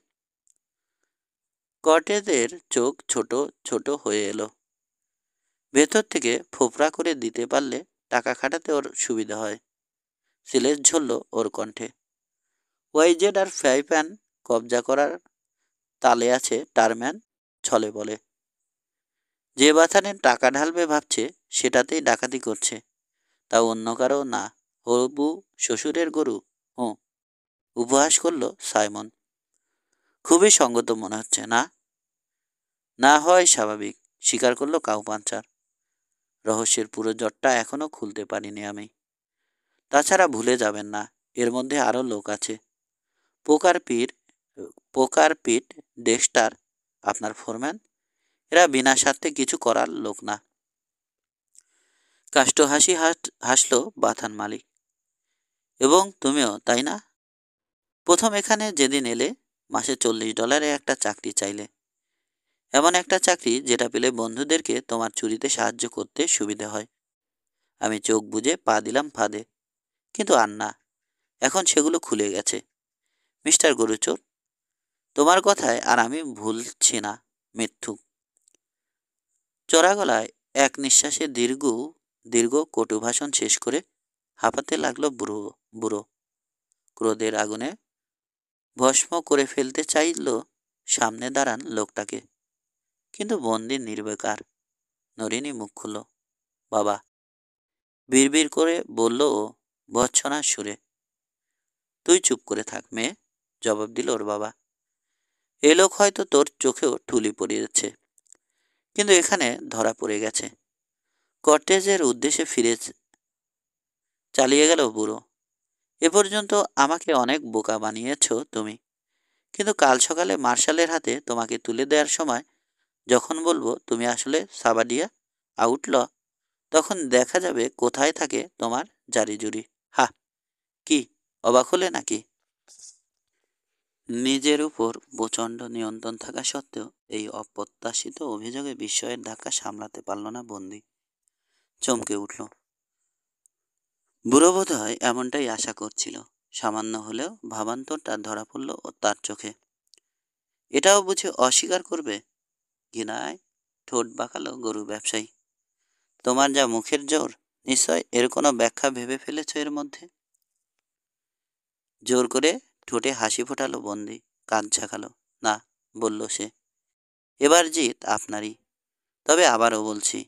কর্টেজের চোখ ছোট ছোট হয়ে এলো। ভেতর থেকে ফোফরা করে দিতে পারলে টাকা খাটাতে ওর সুবিধা হয়। সিলেস ঝরল ওর কণ্ঠে। ওয়াইজেড আর ফ্রাই প্যান কবজা করার তালে আছে টারম্যান ছলে বলে। যে বাথানে টাকা ঢালবে ভাবছে সেটাতেই ডাকাতি করছে, তা অন্য কারো না, হবু শ্বশুরের গরু। হুঁ, উপহাস করল সাইমন। খুবই সঙ্গত মনে হচ্ছে না? না হয় স্বাভাবিক, স্বীকার করলো কাউ পাঞ্চার। রহস্যের পুরো জটটা এখনো খুলতে পারিনি আমি। তাছাড়া ভুলে যাবেন না, এর মধ্যে আরও লোক আছে। পোকার পিট পোকার পিট, ডেক্সটার, আপনার ফোরম্যান, এরা বিনা স্বার্থে কিছু করার লোক না। কাষ্ঠ হাসি হাসল বাথান মালিক। এবং তুমিও, তাই না? প্রথম এখানে যেদিন এলে মাসে $40 একটা চাকরি চাইলে। এমন একটা চাকরি যেটা পেলে বন্ধুদেরকে তোমার চুরিতে সাহায্য করতে সুবিধে হয়। আমি চোখ বুজে পা দিলাম ফাঁদে, কিন্তু আর না, এখন সেগুলো খুলে গেছে। মিস্টার গরুচোর, তোমার কথায় আর আমি ভুলছি না। মিথ্যুক। চড়া গলায় এক নিঃশ্বাসে দীর্ঘ দীর্ঘ কটু ভাষণ শেষ করে হাঁপাতে লাগলো বুড়ো বুড়ো। ক্রোধের আগুনে ভস্ম করে ফেলতে চাইল সামনে দাঁড়ান লোকটাকে, কিন্তু বন্দি নির্বিকার। নরিনী মুখ খুলল। বাবা, বিড়বিড় করে বলল ও ভৎসনার সুরে। তুই চুপ করে থাক মেয়ে, জবাব দিল ওর বাবা। এ লোক হয়তো তোর চোখেও ঠুলি পড়িয়েছে, কিন্তু এখানে ধরা পড়ে গেছে। কর্টেজের উদ্দেশ্যে ফিরে চালিয়ে গেল বুড়ো। এ পর্যন্ত আমাকে অনেক বোকা বানিয়েছ তুমি, কিন্তু কাল সকালে মার্শালের হাতে তোমাকে তুলে দেওয়ার সময় যখন বলবো তুমি আসলে সাবাডিয়া আউটল, তখন দেখা যাবে কোথায় থাকে তোমার জারিজুরি। হা, কি অবাক হলে নাকি? নিজের উপর প্রচণ্ড নিয়ন্ত্রণ থাকা সত্ত্বেও এই অপ্রত্যাশিত অভিযোগে বিস্ময়ের ধাক্কা সামলাতে পারল না বন্দি। চমকে উঠল। বুড়ো বোধ হয় এমনটাই আশা করছিল। সামান্য হলেও ভাবান্তরটা ধরা পড়ল তার চোখে। এটাও বুঝে অস্বীকার করবে? ঘৃণায় ঠোঁট বাঁকালো গরু ব্যবসায়ী। তোমার যা মুখের জোর, নিশ্চয় এর কোনো ব্যাখ্যা ভেবে ফেলেছ এর মধ্যে। জোর করে ঠোঁটে হাসি ফোটালো বন্দি, কাঁধ ঝাঁকালো। না, বলল সে, এবার জিত আপনারই। তবে আবারও বলছি,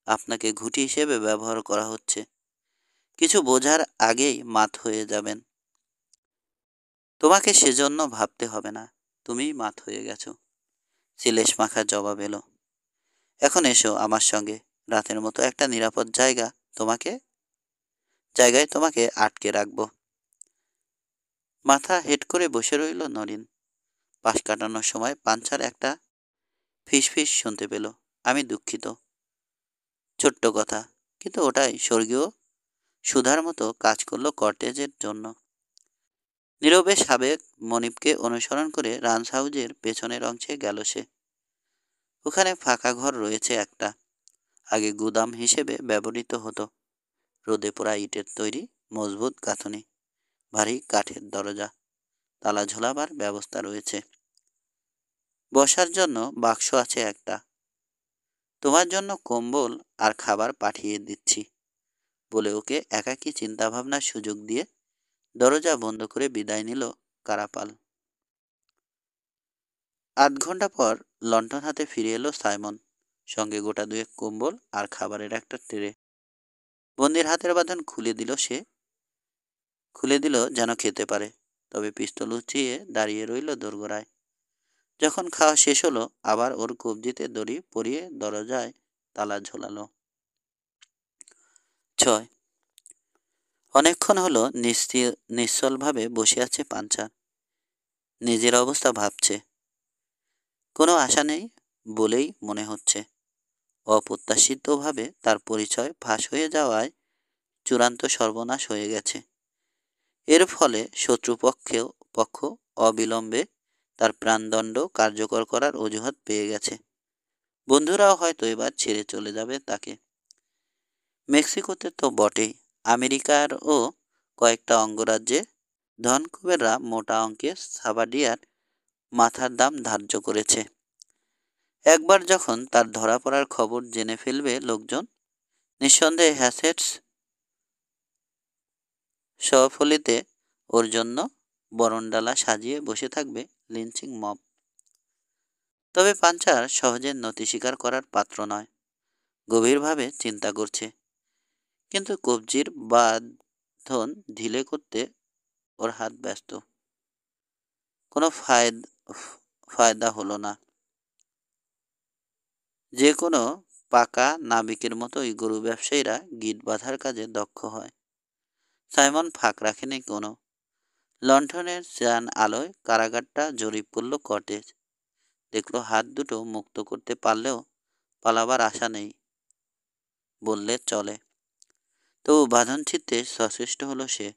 আপনাকে ঘুঁটি হিসেবে ব্যবহার করা হচ্ছে। কিছু বোঝার আগেই মাত হয়ে যাবেন। তোমাকে সেজন্য ভাবতে হবে না, তুমিই মাত হয়ে গেছো। সিলেশ মাখা জবাব এলো। এখন এসো আমার সঙ্গে, রাতের মতো একটা নিরাপদ জায়গায় তোমাকে আটকে রাখবো। মাথা হেট করে বসে রইল নরিন। পাশ কাটানোর সময় পাঞ্চার একটা ফিসফিস শুনতে পেল। আমি দুঃখিত। ছোট্ট কথা, কিন্তু ওটাই স্বর্গীয় সুধার মতো কাজ করলো কর্টেজের জন্য। নীরবে সাবেক মনিবকে অনুসরণ করে রান্স হাউজের পেছনের অংশে গেল সে। ওখানে ফাঁকা ঘর রয়েছে একটা, আগে গুদাম হিসেবে ব্যবহৃত হতো। রোদে পোড়া ইটের তৈরি, মজবুত গাঁথনি, ভারী কাঠের দরজা, তালা ঝোলাবার ব্যবস্থা রয়েছে। বসার জন্য বাক্স আছে একটা। তোমার জন্য কম্বল আর খাবার পাঠিয়ে দিচ্ছি বলে ওকে একাকী চিন্তাভাবনার সুযোগ দিয়ে দরজা বন্ধ করে বিদায় নিল কারাপাল। 8 ঘন্টা পর লণ্ঠন হাতে ফিরে এলো সাইমন, সঙ্গে গোটা 2 কম্বল আর খাবারের একটা ট্রে। বন্দির হাতের বাঁধন খুলে দিল যেন খেতে পারে, তবে পিস্তল উঁচিয়ে দাঁড়িয়ে রইল দোরগোড়ায়। যখন খাওয়া শেষ হলো, আবার ওর কবজিতে দড়ি পরিয়ে দরজায় তালা ঝোলালো। 6। অনেকক্ষণ হলো নিশ্চলভাবে বসে আছে পাঞ্চার। নিজের অবস্থা ভাবছে। কোনো আশা নেই বলেই মনে হচ্ছে। অপ্রত্যাশিতভাবে তার পরিচয় ফাঁস হয়ে যাওয়ায় চূড়ান্ত সর্বনাশ হয়ে গেছে। এর ফলে পক্ষ অবিলম্বে তার প্রাণদণ্ড কার্যকর করার অজুহাত পেয়ে গেছে। বন্ধুরাও হয়তো এবার ছেড়ে চলে যাবে তাকে। মেক্সিকোতে তো বটেই, আমেরিকারও কয়েকটা অঙ্গরাজ্যে ধনকুবেররা মোটা অঙ্কের সাবাডিয়ার মাথার দাম ধার্য করেছে। একবার যখন তার ধরা পড়ার খবর জেনে ফেলবে লোকজন, নিঃসন্দেহে হ্যাসেটস সফলিতে ওর জন্য বরণডালা সাজিয়ে বসে থাকবে লিঞ্চিং মব। তবে পাঞ্চার সহজে নতি স্বীকার করার পাত্র নয়। গভীরভাবে চিন্তা করছে, কিন্তু কবজির বাঁধন ঢিলে করতে ওর হাত ব্যস্ত। কোনো ফায়দা হলো না। যে কোনো পাকা নাবিকের মতোই গরু ব্যবসায়ীরা গিট বাঁধার কাজে দক্ষ হয়। সাইমন ফাঁক রাখেনি কোনো। লণ্ঠনের চ্যান আলোয় কারাগারটা জরিপ করল কটেজ। দেখল হাত দুটো মুক্ত করতে পারলেও পালাবার আশা নেই বললে চলে। তবু বাঁধন ছিঁড়তে সচেষ্ট হলো সে।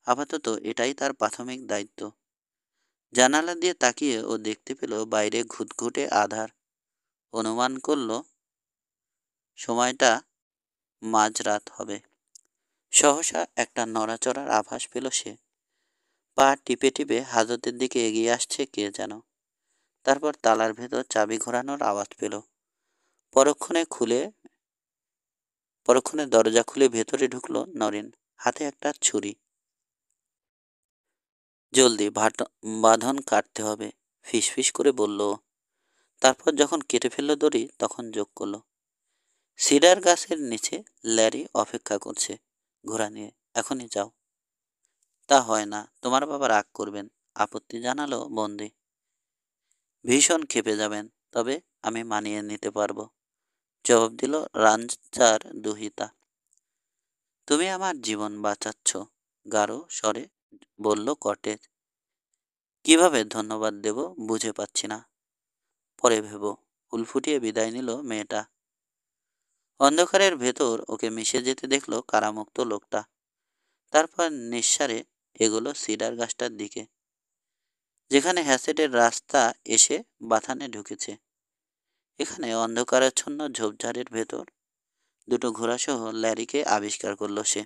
আপাতত এটাই তার প্রাথমিক দায়িত্ব। জানালা দিয়ে তাকিয়ে ও দেখতে পেল বাইরে ঘুটঘুটে আধার। অনুমান করল সময়টা মাঝরাত হবে। সহসা একটা নড়াচড়ার আভাস পেল সে। পা টিপে টিপে হাজতের দিকে এগিয়ে আসছে কে যেন। তারপর তালার ভেতর চাবি ঘোরানোর আওয়াজ পেল। পরক্ষণে দরজা খুলে ভেতরে ঢুকলো নরেন, হাতে একটা ছুরি। জলদি বাঁধন কাটতে হবে, ফিসফিস করে বলল। তারপর যখন কেটে ফেললো দড়ি, তখন যোগ করলো, সিডার গাছের নিচে ল্যারি অপেক্ষা করছে ঘোড়া নিয়ে, এখনই যাও। তা হয় না, তোমার বাবা রাগ করবেন, আপত্তি জানালো বন্দি। ভীষণ ক্ষেপে যাবেন, তবে আমি মানিয়ে নিতে পারবো, জবাব দিল রাঞ্চার দুহিতা। তুমি আমার জীবন বাঁচাচ্ছ, গাঢ় স্বরে বলল কটেজ। কিভাবে ধন্যবাদ দেব বুঝে পাচ্ছি না, পরে ভেব, ফুল ফুটিয়ে বিদায় নিল মেয়েটা। অন্ধকারের ভেতর ওকে মিশে যেতে দেখলো কারামুক্ত লোকটা। তারপর নিঃসারে এগোলো সিডার গাছটার দিকে, যেখানে হ্যাসেটের রাস্তা এসে বাথানে ঢুকেছে। এখানে অন্ধকারাচ্ছন্ন ঝোপঝাড়ের ভেতর দুটো ঘোড়াসহ ল্যারিকে আবিষ্কার করলো সে।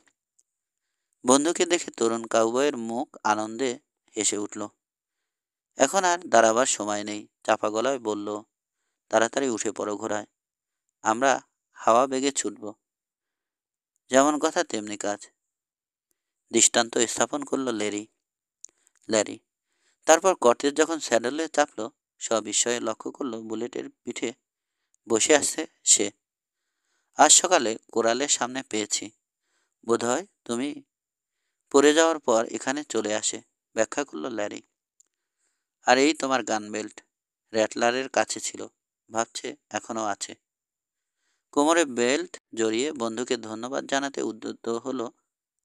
বন্ধুকে দেখে তরুণ কাউবয়ের মুখ আনন্দে হেসে উঠল। এখন আর দাঁড়াবার সময় নেই, চাপা গলায় বলল, তাড়াতাড়ি উঠে পড়ো ঘোড়ায়, আমরা হাওয়া বেগে ছুটব। যেমন কথা তেমনি কাজ, দৃষ্টান্ত স্থাপন করলো ল্যারি। তারপর কটেজ যখন স্যাডেলে চাপল, সবিস্ময়ে লক্ষ্য করলো বুলেটের পিঠে বসে আসছে সে। আজ সকালে কোরালের সামনে পেয়েছি, বোধহয় তুমি পড়ে যাওয়ার পর এখানে চলে আসে, ব্যাখ্যা করলো ল্যারি। আর এই তোমার গান বেল্ট র্যাটলারের কাছে ছিল, ভাবছে এখনো আছে। কোমরে বেল্ট জড়িয়ে বন্ধুকে ধন্যবাদ জানাতে উদ্যত হলো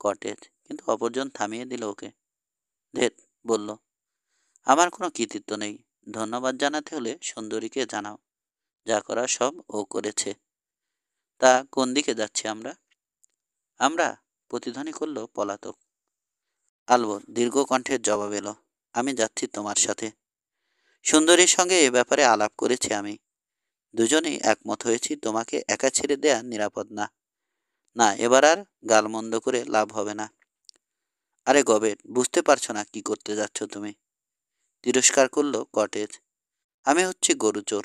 কটেজ, কিন্তু অপরজন থামিয়ে দিল ওকে। ধেত, বলল, আমার কোনো কৃতিত্ব নেই, ধন্যবাদ জানাতে হলে সুন্দরীকে জানাও, যা করার সব ও করেছে। তা কোন দিকে যাচ্ছি আমরা? আমরা, প্রতিধ্বনি করল পলাতক। আলবো দীর্ঘ কণ্ঠের জবাব এলো, আমি যাচ্ছি তোমার সাথে। সুন্দরীর সঙ্গে এ ব্যাপারে আলাপ করেছি আমি, দুজনেই একমত হয়েছি তোমাকে একা ছেড়ে দেয়া নিরাপদ না। না, এবার আর গালমন্দ করে লাভ হবে না। আরে গবেট, বুঝতে পারছো না কি করতে যাচ্ছ তুমি? তিরস্কার করলো কটেজ। আমি হচ্ছি গরু চোর,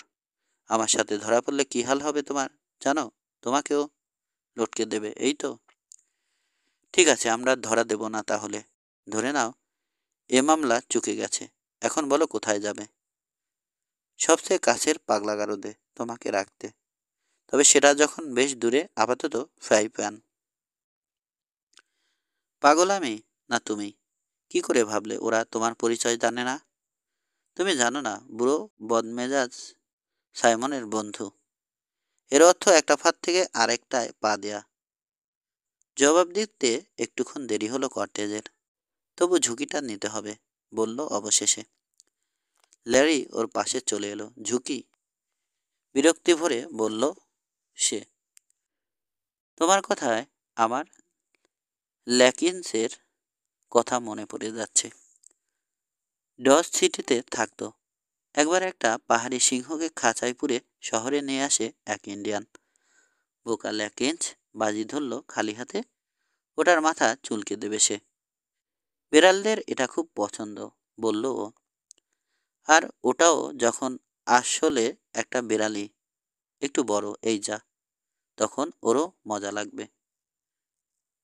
আমার সাথে ধরা পড়লে কি হাল হবে তোমার জানো? তোমাকেও লটকে দেবে, এই তো। ঠিক আছে, আমরা ধরা দেব না তাহলে। ধরে নাও এ মামলা চুকে গেছে। এখন বলো কোথায় যাবে? সবচেয়ে কাছের পাগলাগারদে তোমাকে রাখতে, তবে সেটা যখন বেশ দূরে, আপাতত ফ্রাই প্যান। পাগল আমি না তুমি? কি করে ভাবলে ওরা তোমার পরিচয় জানে না? তুমি জানো না, বুড়ো বদমেজাজ সাইমনের বন্ধু। এর অর্থ একটা ফাঁদ থেকে আরেকটায় পা দেয়া। জবাব দিতে একটুক্ষণ দেরি হলো কর্টেজের, তবু ঝুঁকিটা নিতে হবে বলল অবশেষে। ল্যারি ওর পাশে চলে এলো। ঝুঁকি? বিরক্তি ভরে বলল সে। তোমার কথায় আমার ল্যাকিন্সের কথা মনে পড়ে যাচ্ছে। ডজ সিটিতে থাকতো। একবার একটা পাহাড়ি সিংহকে খাঁচায় পুরে শহরে নিয়ে আসে এক ইন্ডিয়ান। বোকা ল্যাকিন্স বাজি ধরল খালি হাতে, ওটার মাথা চুলকে দেবে সে। বিড়ালদের এটা খুব পছন্দ, বলল ও। আর ওটাও যখন আসলে একটা বিড়ালি, একটু বড়, এই যা, তখন ওরও মজা লাগবে।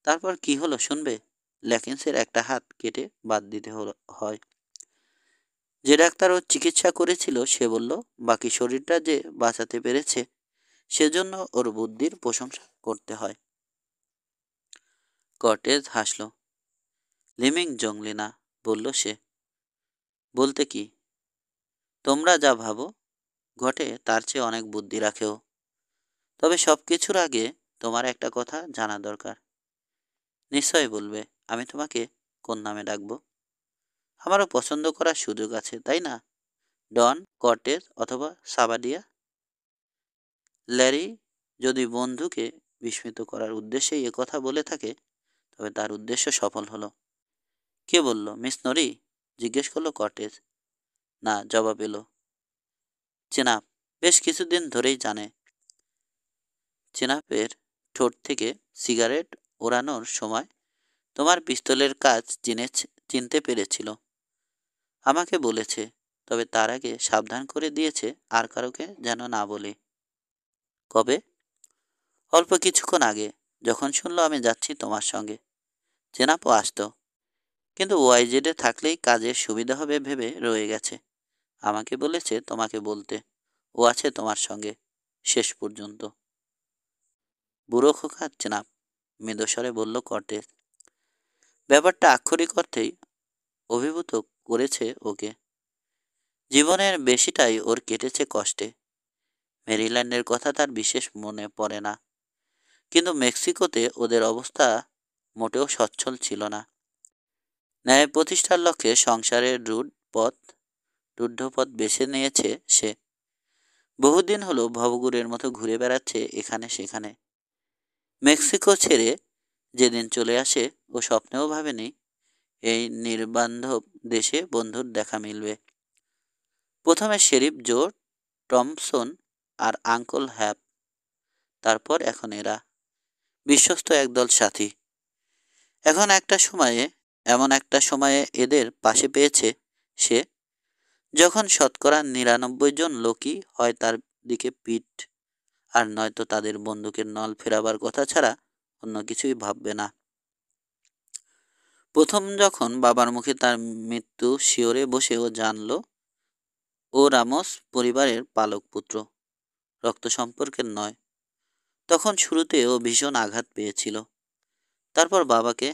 তারপর কি হলো শুনবে? ল্যাকিন্সের একটা হাত কেটে বাদ দিতে হয়। যে ডাক্তার ওর চিকিৎসা করেছিল সে বলল বাকি শরীরটা যে বাঁচাতে পেরেছে সেজন্য ওর বুদ্ধির প্রশংসা করতে হয়। কর্টেজ হাসল। লিমিং জংলি না, বলল সে। বলতে কি? তোমরা যা ভাবো ঘটে তার চেয়ে অনেক বুদ্ধি রাখেও। তবে সব কিছুর আগে তোমার একটা কথা জানা দরকার। নিশ্চয়ই বলবে। আমি তোমাকে কোন নামে ডাকবো? আমারও পছন্দ করার সুযোগ আছে, তাই না? ডন, কর্টেজ অথবা সাবাডিয়া? ল্যারি যদি বন্ধুকে বিস্মিত করার উদ্দেশ্যেই কথা বলে থাকে তবে তার উদ্দেশ্য সফল হলো। কে বলল? মিস নরি? জিজ্ঞেস করলো কর্টেজ। না, জবাব এলো। চেনাপ বেশ কিছুদিন ধরেই জানে। চেনাপের ঠোঁট থেকে সিগারেট ওড়ানোর সময় তোমার পিস্তলের কাজ চিনতে পেরেছিল। আমাকে বলেছে, তবে তার আগে সাবধান করে দিয়েছে আর কারোকে যেন না বলে। কবে? অল্প কিছুক্ষণ আগে, যখন শুনলো আমি যাচ্ছি তোমার সঙ্গে। চেনাপও আসতো, কিন্তু ওয়াইজেডে থাকলেই কাজের সুবিধা হবে ভেবে রয়ে গেছে। আমাকে বলেছে তোমাকে বলতে, ও আছে তোমার সঙ্গে শেষ পর্যন্ত। বুড়ো খোকা চেনাপ, মৃদস্বরে বলল কর্টেজ। ব্যাপারটা আক্ষরিক অর্থেই অভিভূত করেছে ওকে। জীবনের বেশিটাই ওর কেটেছে কষ্টে। মেরিল্যান্ডের কথা তার বিশেষ মনে পড়ে না, কিন্তু মেক্সিকোতে ওদের অবস্থা মোটেও সচ্ছল ছিল না। ন্যায় প্রতিষ্ঠার লক্ষ্যে সংসারের রুদ্ধ পথ বেছে নিয়েছে সে। বহুদিন হলো ভবঘুরের মতো ঘুরে বেড়াচ্ছে এখানে সেখানে। মেক্সিকো ছেড়ে যেদিন চলে আসে ও স্বপ্নেও ভাবেনি এই নির্বান্ধব দেশে বন্ধুর দেখা মিলবে। প্রথমে শেরিফ জো টমসন আর আঙ্কল হ্যাপ, তারপর এখন এরা, বিশ্বস্ত একদল সাথী। এমন একটা সময়ে এদের পাশে পেয়েছে সে, যখন শতকরা ৯৯ জন লোকই হয় তার দিকে পিঠ আর নয়তো তাদের বন্দুকের নল ফেরাবার কথা ছাড়া অন্য কিছুই ভাববে না। প্রথম যখন বাবার মুখে তার মৃত্যু শিওরে বসে ও জানল ও রামোস পরিবারের পালক পুত্র, রক্ত সম্পর্কের নয়, তখন শুরুতে ও ভীষণ আঘাত পেয়েছিল। তারপর বাবাকে,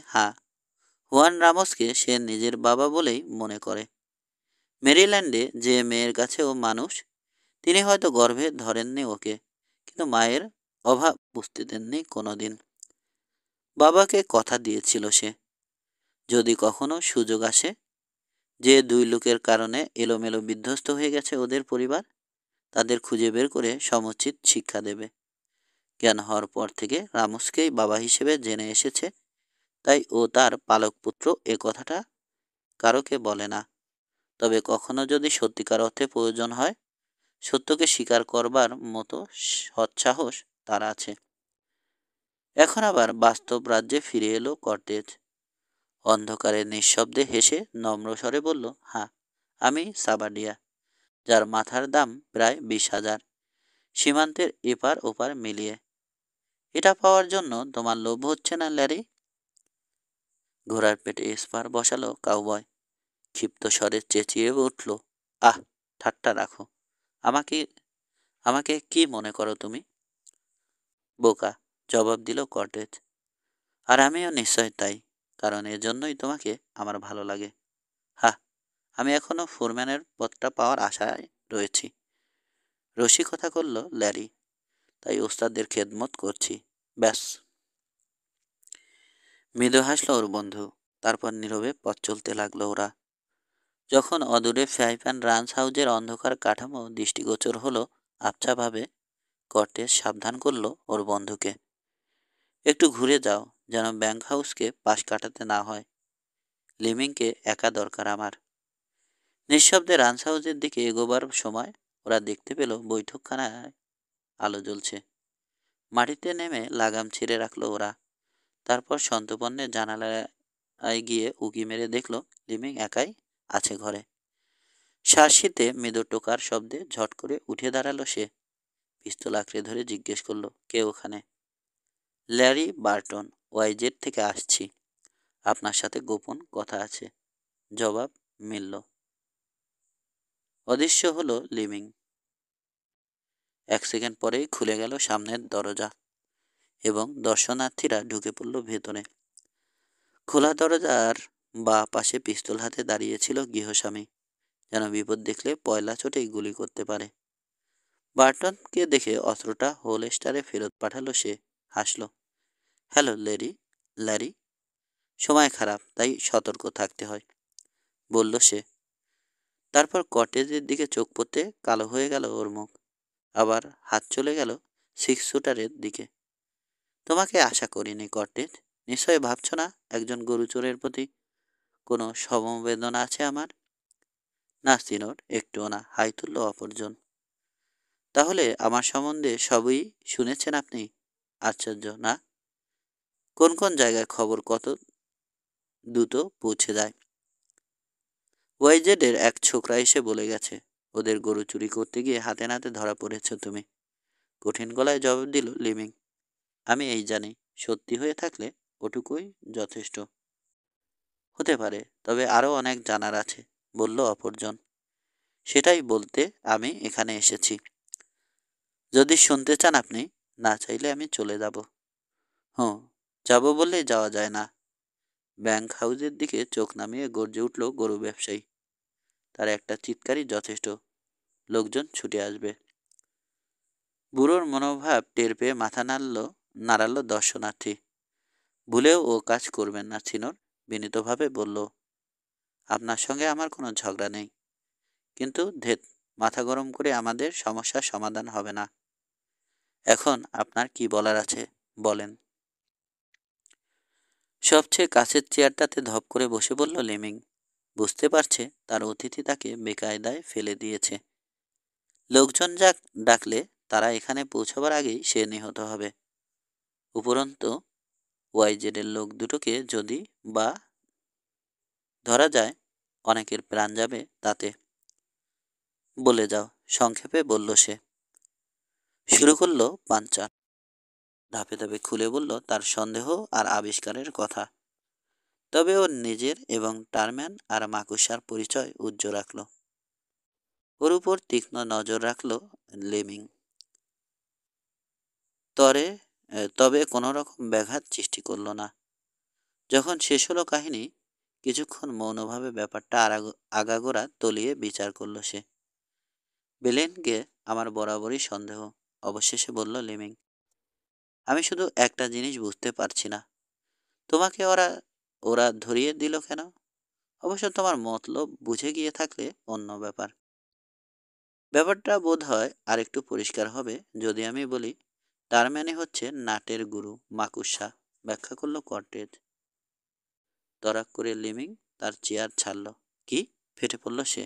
হুয়ান রামোসকে সে নিজের বাবা বলেই মনে করে। মেরিল্যান্ডে যে মেয়ের কাছে ও মানুষ, তিনি হয়তো গর্ভে ধরেননি ওকে, কিন্তু মায়ের অভাব বুঝতে দেননি কোনোদিন। বাবাকে কথা দিয়েছিল সে, যদি কখনো সুযোগ আসে, যে দুই লোকের কারণে এলোমেলো বিধ্বস্ত হয়ে গেছে ওদের পরিবার, তাদের খুঁজে বের করে সমুচিত শিক্ষা দেবে। জ্ঞান হওয়ার পর থেকে রামোসকেই বাবা হিসেবে জেনে এসেছে, তাই ও তার পালক পুত্র এ কথাটা কারোকে বলে না। তবে কখনো যদি সত্যিকার অর্থে প্রয়োজন হয়, সত্যকে স্বীকার করবার মতো সৎসাহস তার আছে। এখন আবার বাস্তব রাজ্যে ফিরে এলো কর্টেজ। অন্ধকারে নিঃশব্দে হেসে নম্র স্বরে বলল, আমি সাবাডিয়া, যার মাথার দাম প্রায় ২০,০০০, সীমান্তের এপার ওপার মিলিয়ে। এটা পাওয়ার জন্য তোমার লোভ হচ্ছে না ল্যারি? ঘোড়ার পেটে স্পার বসালো কাউবয়। ক্ষিপ্ত স্বরে চেঁচিয়ে উঠল, ঠাট্টা রাখো। আমাকে আমাকে কি মনে করো তুমি? বোকা, জবাব দিল কর্টেজ। আর আমিও নিশ্চয় তাই, কারণ এজন্যই তোমাকে আমার ভালো লাগে। আমি এখনো ফোরম্যানের পদটা পাওয়ার আশায় রয়েছি। রসিকতা করল ল্যারি। তাই ওস্তাদের খেদমত করছি, ব্যাস। মৃদু হাসল ওর বন্ধু। তারপর নীরবে পথ চলতে লাগলো ওরা। যখন অদূরে ফ্রাইপ্যান রান্স হাউজের অন্ধকার কাঠামো দৃষ্টিগোচর হলো আবছাভাবে, কর্টেজ সাবধান করল ওর বন্ধুকে, একটু ঘুরে যাও, যেন ব্যাংক হাউসকে পাশ কাটাতে না হয়। লিমিংকে একা দরকার আমার। নিঃশব্দে রান্স হাউসের দিকে এগোবার সময় ওরা দেখতে পেল বৈঠকখানায় আলো জ্বলছে। মাটিতে নেমে লাগাম ছিঁড়ে রাখলো ওরা। তারপর সন্তপর্ণে জানালায় গিয়ে উঁকি মেরে দেখলো লিমিং একাই আছে ঘরে। শ্বাসিতে মৃদু টোকার শব্দে ঝট করে উঠে দাঁড়ালো সে। পিস্তল আঁকড়ে ধরে জিজ্ঞেস করলো, কে ওখানে? ল্যারি বার্টন, ওয়াইজেড থেকে আসছি। আপনার সাথে গোপন কথা আছে। জবাব মিলল। অদৃশ্য হলো লিমিং। 1 সেকেন্ড পরেই খুলে গেল সামনের দরজা এবং দর্শনার্থীরা ঢুকে পড়ল ভেতরে। খোলা দরজার বা পাশে পিস্তল হাতে দাঁড়িয়েছিল গৃহস্বামী, যেন বিপদ দেখলে পয়লা চোটেই গুলি করতে পারে। বার্টনকে দেখে অস্ত্রটা হোলস্টারে ফেরত পাঠালো সে। হাসলো। হ্যালো ল্যারি, সময় খারাপ, তাই সতর্ক থাকতে হয়, বলল সে। তারপর কটেজের দিকে চোখ পড়তে কালো হয়ে গেল ওর মুখ। আবার হাত চলে গেল 6 শুটারের দিকে। তোমাকে আশা করিনি কটেজ। নিশ্চয় ভাবছ না একজন গরু চোরের প্রতি কোনো সমবেদনা আছে আমার। না সিনোর, একটুও না, হাই তুলল অপরজন। তাহলে আমার সম্বন্ধে সবই শুনেছেন আপনি? আশ্চর্য না? কোন কোন জায়গায় খবর কত দ্রুত পৌঁছে যায়। ওয়াইজেডের এক ছোকরা এসে বলে গেছে ওদের গরু চুরি করতে গিয়ে হাতে নাতে ধরা পড়েছ তুমি। কঠিন গলায় জবাব দিল লিমিং। আমি এই জানি, সত্যি হয়ে থাকলে ওটুকুই যথেষ্ট। হতে পারে, তবে আরও অনেক জানার আছে, বলল অপরজন। সেটাই বলতে আমি এখানে এসেছি। যদি শুনতে চান আপনি, না চাইলে আমি চলে যাব। হুঁ, যাব বললেই যাওয়া যায় না। ব্যাংক হাউসের দিকে চোখ নামিয়ে গর্জে উঠল গরু ব্যবসায়ী। তার একটা চিৎকারই যথেষ্ট, লোকজন ছুটে আসবে। বুড়োর মনোভাব টের পেয়ে মাথা নাড়ালো দর্শনার্থী। ভুলেও ও কাজ করবেন না সিনোর, বিনীতভাবে বলল। আপনার সঙ্গে আমার কোনো ঝগড়া নেই, কিন্তু ধেত, মাথা গরম করে আমাদের সমস্যার সমাধান হবে না। এখন আপনার কি বলার আছে বলেন। সবচেয়ে কাছের চেয়ারটাতে ধপ করে বসে বলল লিমিং। বুঝতে পারছে তার অতিথি তাকে বেকায়দায় ফেলে দিয়েছে। লোকজন ডাকলে তারা এখানে পৌঁছবার আগেই সে নিহত হবে। উপরন্তু ওয়াইজেডের লোক দুটোকে যদি বা ধরা যায়, অনেকের প্রাণ যাবে তাতে। বলে যাও, সংক্ষেপে বলল সে। শুরু করলো পাঞ্চাল। ধাপে ধাপে খুলে বলল তার সন্দেহ আর আবিষ্কারের কথা। তবে ওর নিজের এবং টারম্যান আর মাকুসার পরিচয় উজ্জ্বল রাখল। ওর উপর তীক্ষ্ণ নজর রাখল লেমিং। তবে কোনো রকম ব্যাঘাত সৃষ্টি করল না। যখন শেষ হলো কাহিনী, কিছুক্ষণ মৌনভাবে ব্যাপারটা আগাগোড়া তলিয়ে বিচার করল সে। বেলেনকে আমার বরাবরই সন্দেহ, অবশেষে বলল লিমিং। আমি শুধু একটা জিনিস বুঝতে পারছি না, তোমাকে ওরা ধরিয়ে দিল কেন? অবশ্য তোমার মতলব বুঝে গিয়ে থাকলে অন্য ব্যাপার। ব্যাপারটা বোধ হয় আর একটু পরিষ্কার হবে যদি আমি বলি, তার মানে হচ্ছে নাটের গুরু মাকুসা, ব্যাখ্যা করলো কর্টেজ। তরাক করে লিমিং তার চেয়ার ছাড়ল। কি? ফেটে পড়ল সে।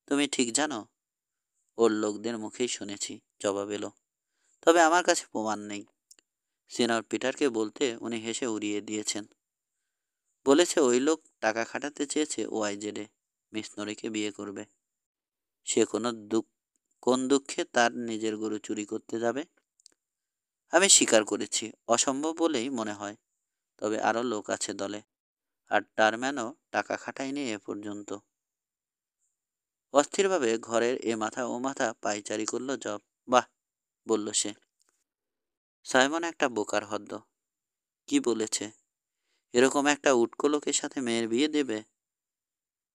তুমি ঠিক জানো? ওর লোকদের মুখেই শুনেছি, জবাব এলো। তবে আমার কাছে প্রমাণ নেই। সিনিয়র পিটারকে বলতে উনি হেসে উড়িয়ে দিয়েছেন। বলেছে ওই লোক টাকা খাটাতে চেয়েছে ওয়াইজেডে, মিস নরিকে বিয়ে করবে। সে কোন দুঃখে তার নিজের গরু চুরি করতে যাবে? আমি স্বীকার করেছি, অসম্ভব বলেই মনে হয়। তবে আরও লোক আছে দলে, আর টারম্যানও টাকা খাটায়নি এ পর্যন্ত। অস্থিরভাবে ঘরের এ মাথা ও মাথা পায়চারি করল জব। বাহ, বলল সে। সাইমন একটা বোকার হদ্দ। কি বলেছে? এরকম একটা উটকো লোকের সাথে মেয়ের বিয়ে দেবে,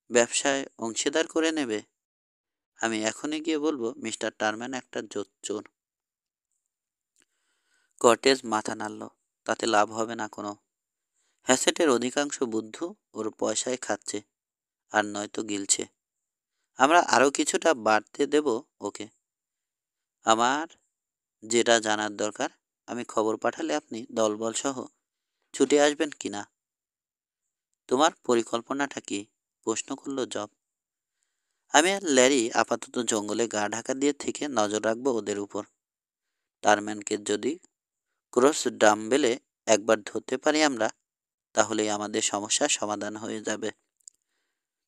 ব্যবসায় অংশীদার করে নেবে? আমি এখনই গিয়ে বলবো মিস্টার টারম্যান একটা জোচ্চোর। কর্টেজ মাথা নাড়ল। তাতে লাভ হবে না কোনো। হ্যাসেটের অধিকাংশ বুদ্ধু ওর পয়সায় খাচ্ছে, আর নয়তো গিলছে। আমরা আরও কিছুটা বাড়তে দেব ওকে। আমার যেটা জানার দরকার, আমি খবর পাঠালে আপনি দলবল সহ ছুটে আসবেন কিনা? তোমার পরিকল্পনাটা কি? প্রশ্ন করল জব। আমি আর ল্যারি আপাতত জঙ্গলে গা ঢাকা দিয়ে থেকে নজর রাখবো ওদের উপর। টারম্যানকে যদি ক্রস ডাম্বেলে একবার ধরতে পারি আমরা, তাহলেই আমাদের সমস্যার সমাধান হয়ে যাবে।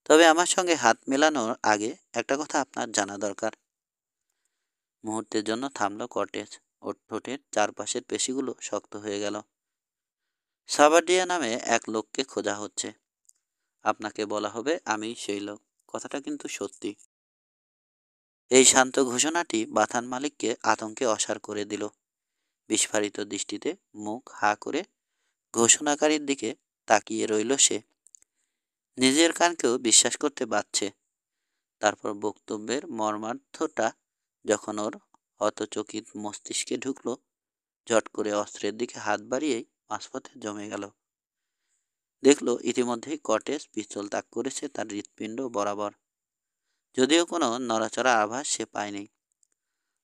তবে আমার সঙ্গে হাত মেলানোর আগে একটা কথা আপনার জানা দরকার। মুহূর্তের জন্য থামল কটেজ। ওর ঠোঁটের চারপাশের পেশিগুলো শক্ত হয়ে গেল। সাবাডিয়া নামে এক লোককে খোঁজা হচ্ছে। আপনাকে বলা হবে আমি সেই লোক। কথাটা কিন্তু সত্যি। এই শান্ত ঘোষণাটি বাথান মালিককে আতঙ্কে অসাড় করে দিল। বিস্ফারিত দৃষ্টিতে মুখ হা করে ঘোষণাকারীর দিকে তাকিয়ে রইল সে। নিজের কানকেও বিশ্বাস করতে পারছে। তারপর বক্তব্যের মর্মার্থটা যখন ওর হতচকিত মস্তিষ্কে ঢুকলো, ঝট করে অস্ত্রের দিকে হাত বাড়িয়েই মাঝপথে জমে গেল। দেখল ইতিমধ্যেই কটেজ পিস্তল তাক করেছে তার হৃৎপিণ্ড বরাবর। যদিও কোনো নড়াচড়া আভাস সে পায়নি।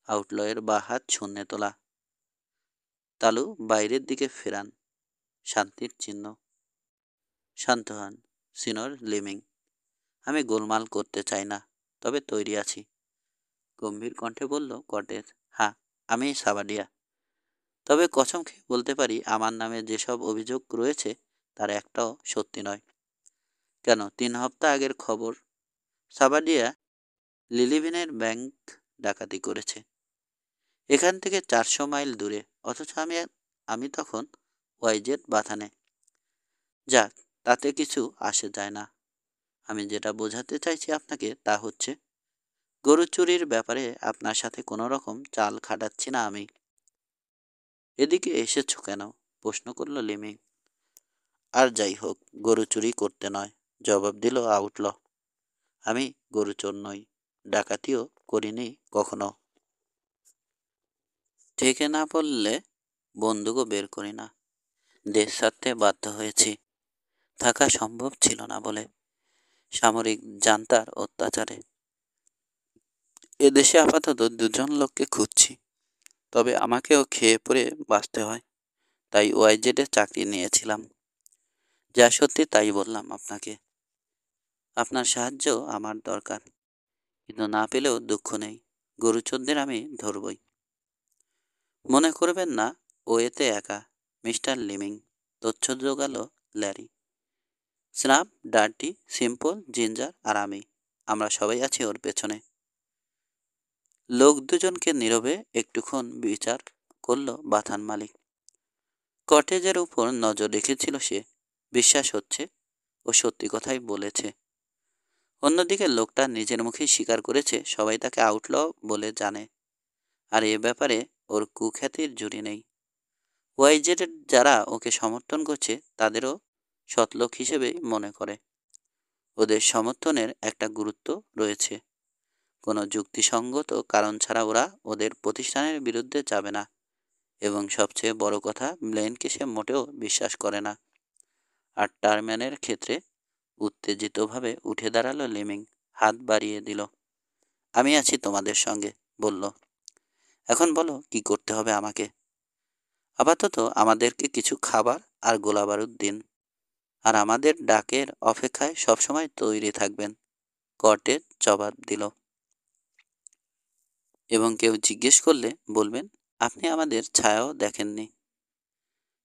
আউটলয়ের বা হাত শূন্যে তোলা। তালু বাইরের দিকে ফেরান। শান্তির চিহ্ন। শান্ত হন, সিনিয়র লিমিং। আমি গোলমাল করতে চাই না, তবে তৈরি আছি। গম্ভীর কণ্ঠে বলল কটেজ। হ্যাঁ, আমি সাবাডিয়া। তবে কসম খেয়ে বলতে পারি আমার নামে যেসব অভিযোগ রয়েছে তার একটাও সত্যি নয়। কেন, 3 হপ্তাহ আগের খবর, সাবাডিয়া লিলিভিনের ব্যাংক ডাকাতি করেছে এখান থেকে 400 মাইল দূরে। অথচ আমি তখন ওয়াইজেড বাথানে। যাক, তাতে কিছু আসে যায় না। আমি যেটা বোঝাতে চাইছি আপনাকে তা হচ্ছে, গরু চুরির ব্যাপারে আপনার সাথে কোনো রকম চাল খাটাচ্ছি না আমি। এদিকে এসেছো কেন? প্রশ্ন করল লিমিং। আর যাই হোক, গরু চুরি করতে নয়, জবাব দিল আউটল। আমি গরু চোর নই, ডাকাতিও করিনি কখনো। থেকে না পড়লে বন্দুকও বের করি না। দেশ ছাড়তে বাধ্য হয়েছি, থাকা সম্ভব ছিল না বলে, সামরিক জান্তার অত্যাচারে। এদেশে আপাতত 2জন লোককে খুঁজছি, তবে আমাকেও খেয়ে পড়ে বাঁচতে হয়, তাই ওয়াইজেডে চাকরি নিয়েছিলাম। যা সত্যি তাই বললাম আপনাকে। আপনার সাহায্য আমার দরকার, কিন্তু না পেলেও দুঃখ নেই। গরুচোরদের আমি ধরবই। মনে করবেন না ও এতে একা, মিস্টার লিমিং। তথ্য জোগাল Larry. Snap, dirty, simple, ginger আর আমরা সবাই আছি ওর পেছনে। লোক 2জনকে নীরবে একটুক্ষণ বিচার করল বাথান মালিক। কটেজের উপর নজর রেখেছিল সে। বিশ্বাস হচ্ছে ও সত্যি কথাই বলেছে। অন্যদিকে লোকটা নিজের মুখেই স্বীকার করেছে সবাই তাকে আউটল বলে জানে, আর এ ব্যাপারে ওর কুখ্যাতির জুড়ি নেই। ওয়াইজেডের যারা ওকে সমর্থন করছে তাদেরও সৎলোক হিসেবেই মনে করে। ওদের সমর্থনের একটা গুরুত্ব রয়েছে। কোনো যুক্তিসঙ্গত কারণ ছাড়া ওরা ওদের প্রতিষ্ঠানের বিরুদ্ধে যাবে না। এবং সবচেয়ে বড় কথা, ব্লেনকে সে মোটেও বিশ্বাস করে না। আর টারম্যানের ক্ষেত্রে উত্তেজিতভাবে উঠে দাঁড়ালো লিমিং। হাত বাড়িয়ে দিল। আমি আছি তোমাদের সঙ্গে, বলল। এখন বলো কি করতে হবে আমাকে। আপাতত আমাদেরকে কিছু খাবার আর গোলাবারুদ দিন, আর আমাদের ডাকের অপেক্ষায় সবসময় তৈরি থাকবেন, কর্টেজ জবাব দিল। এবং কেউ জিজ্ঞেস করলে বলবেন আপনি আমাদের ছায়াও দেখেননি।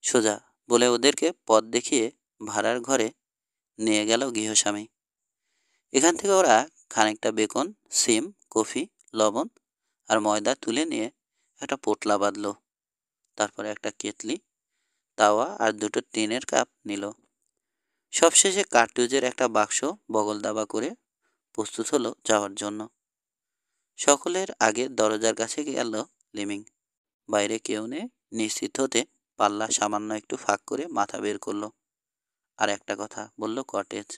সোজা বলে ওদেরকে পথ দেখিয়ে ভাড়ার ঘরে নিয়ে গেল গৃহস্বামী। এখান থেকে ওরা খানিকটা বেকন, সিম, কফি, লবণ আর ময়দা তুলে নিয়ে একটা পোটলা বাঁধল। তারপরে একটা কেতলি, তাওয়া আর 2টো টিনের কাপ নিল। সবশেষে কার্টুজের একটা বাক্স বগল দাবা করে প্রস্তুত হলো যাওয়ার জন্য। সকলের আগে দরজার কাছে গেল লিমিং। বাইরে কেউ নেই নিশ্চিত হতে পাল্লা সামান্য একটু ফাঁক করে মাথা বের করলো। আর একটা কথা বলল কটেজ।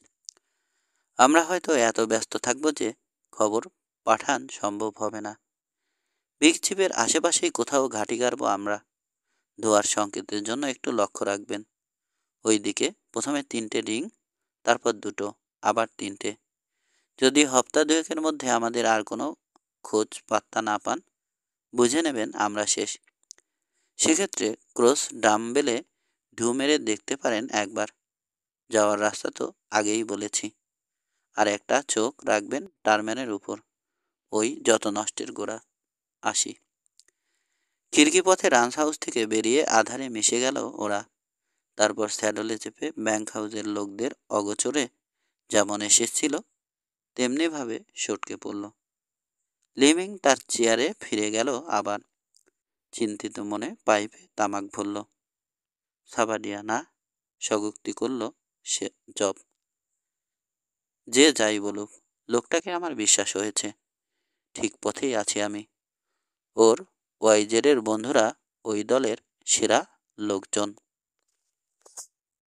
আমরা হয়তো এত ব্যস্ত থাকবো যে খবর পাঠান সম্ভব হবে না। বিগ চিপের আশেপাশেই কোথাও ঘাঁটি গাড়ব আমরা। ধোয়ার সংকেতের জন্য একটু লক্ষ্য রাখবেন। ওই দিকে প্রথমে 3টে রিং, তারপর 2টো, আবার 3টে। যদি হপ্তাহ 2-এর মধ্যে আমাদের আর কোনো খোঁজ পাত্তা না পান, বুঝে নেবেন আমরা শেষ। সেক্ষেত্রে ক্রস ডাম্বেলে ঢু মেরে দেখতে পারেন একবার। যাওয়ার রাস্তা তো আগেই বলেছি। আর একটা চোখ রাখবেন টারম্যানের উপর। ওই যত নষ্টের গোড়া। আসি। খিড়কি পথে রান্স হাউস থেকে বেরিয়ে আধারে মিশে গেল ওরা। তারপর স্যাডলে চেপে ব্যাংক হাউসের লোকদের অগোচরে যেমন এসেছিল তেমনিভাবে সটকে পড়ল। লিভিং তার চেয়ারে ফিরে গেল আবার। চিন্তিত মনে পাইপে তামাক ভরল। সাবাডিয়া না, স্বগোক্তি করল সে জব। যে যাই বলুক, লোকটাকে আমার বিশ্বাস হয়েছে। ঠিক পথেই আছি আমি। ওর ওয়াইজেরের বন্ধুরা ওই দলের সেরা লোকজন।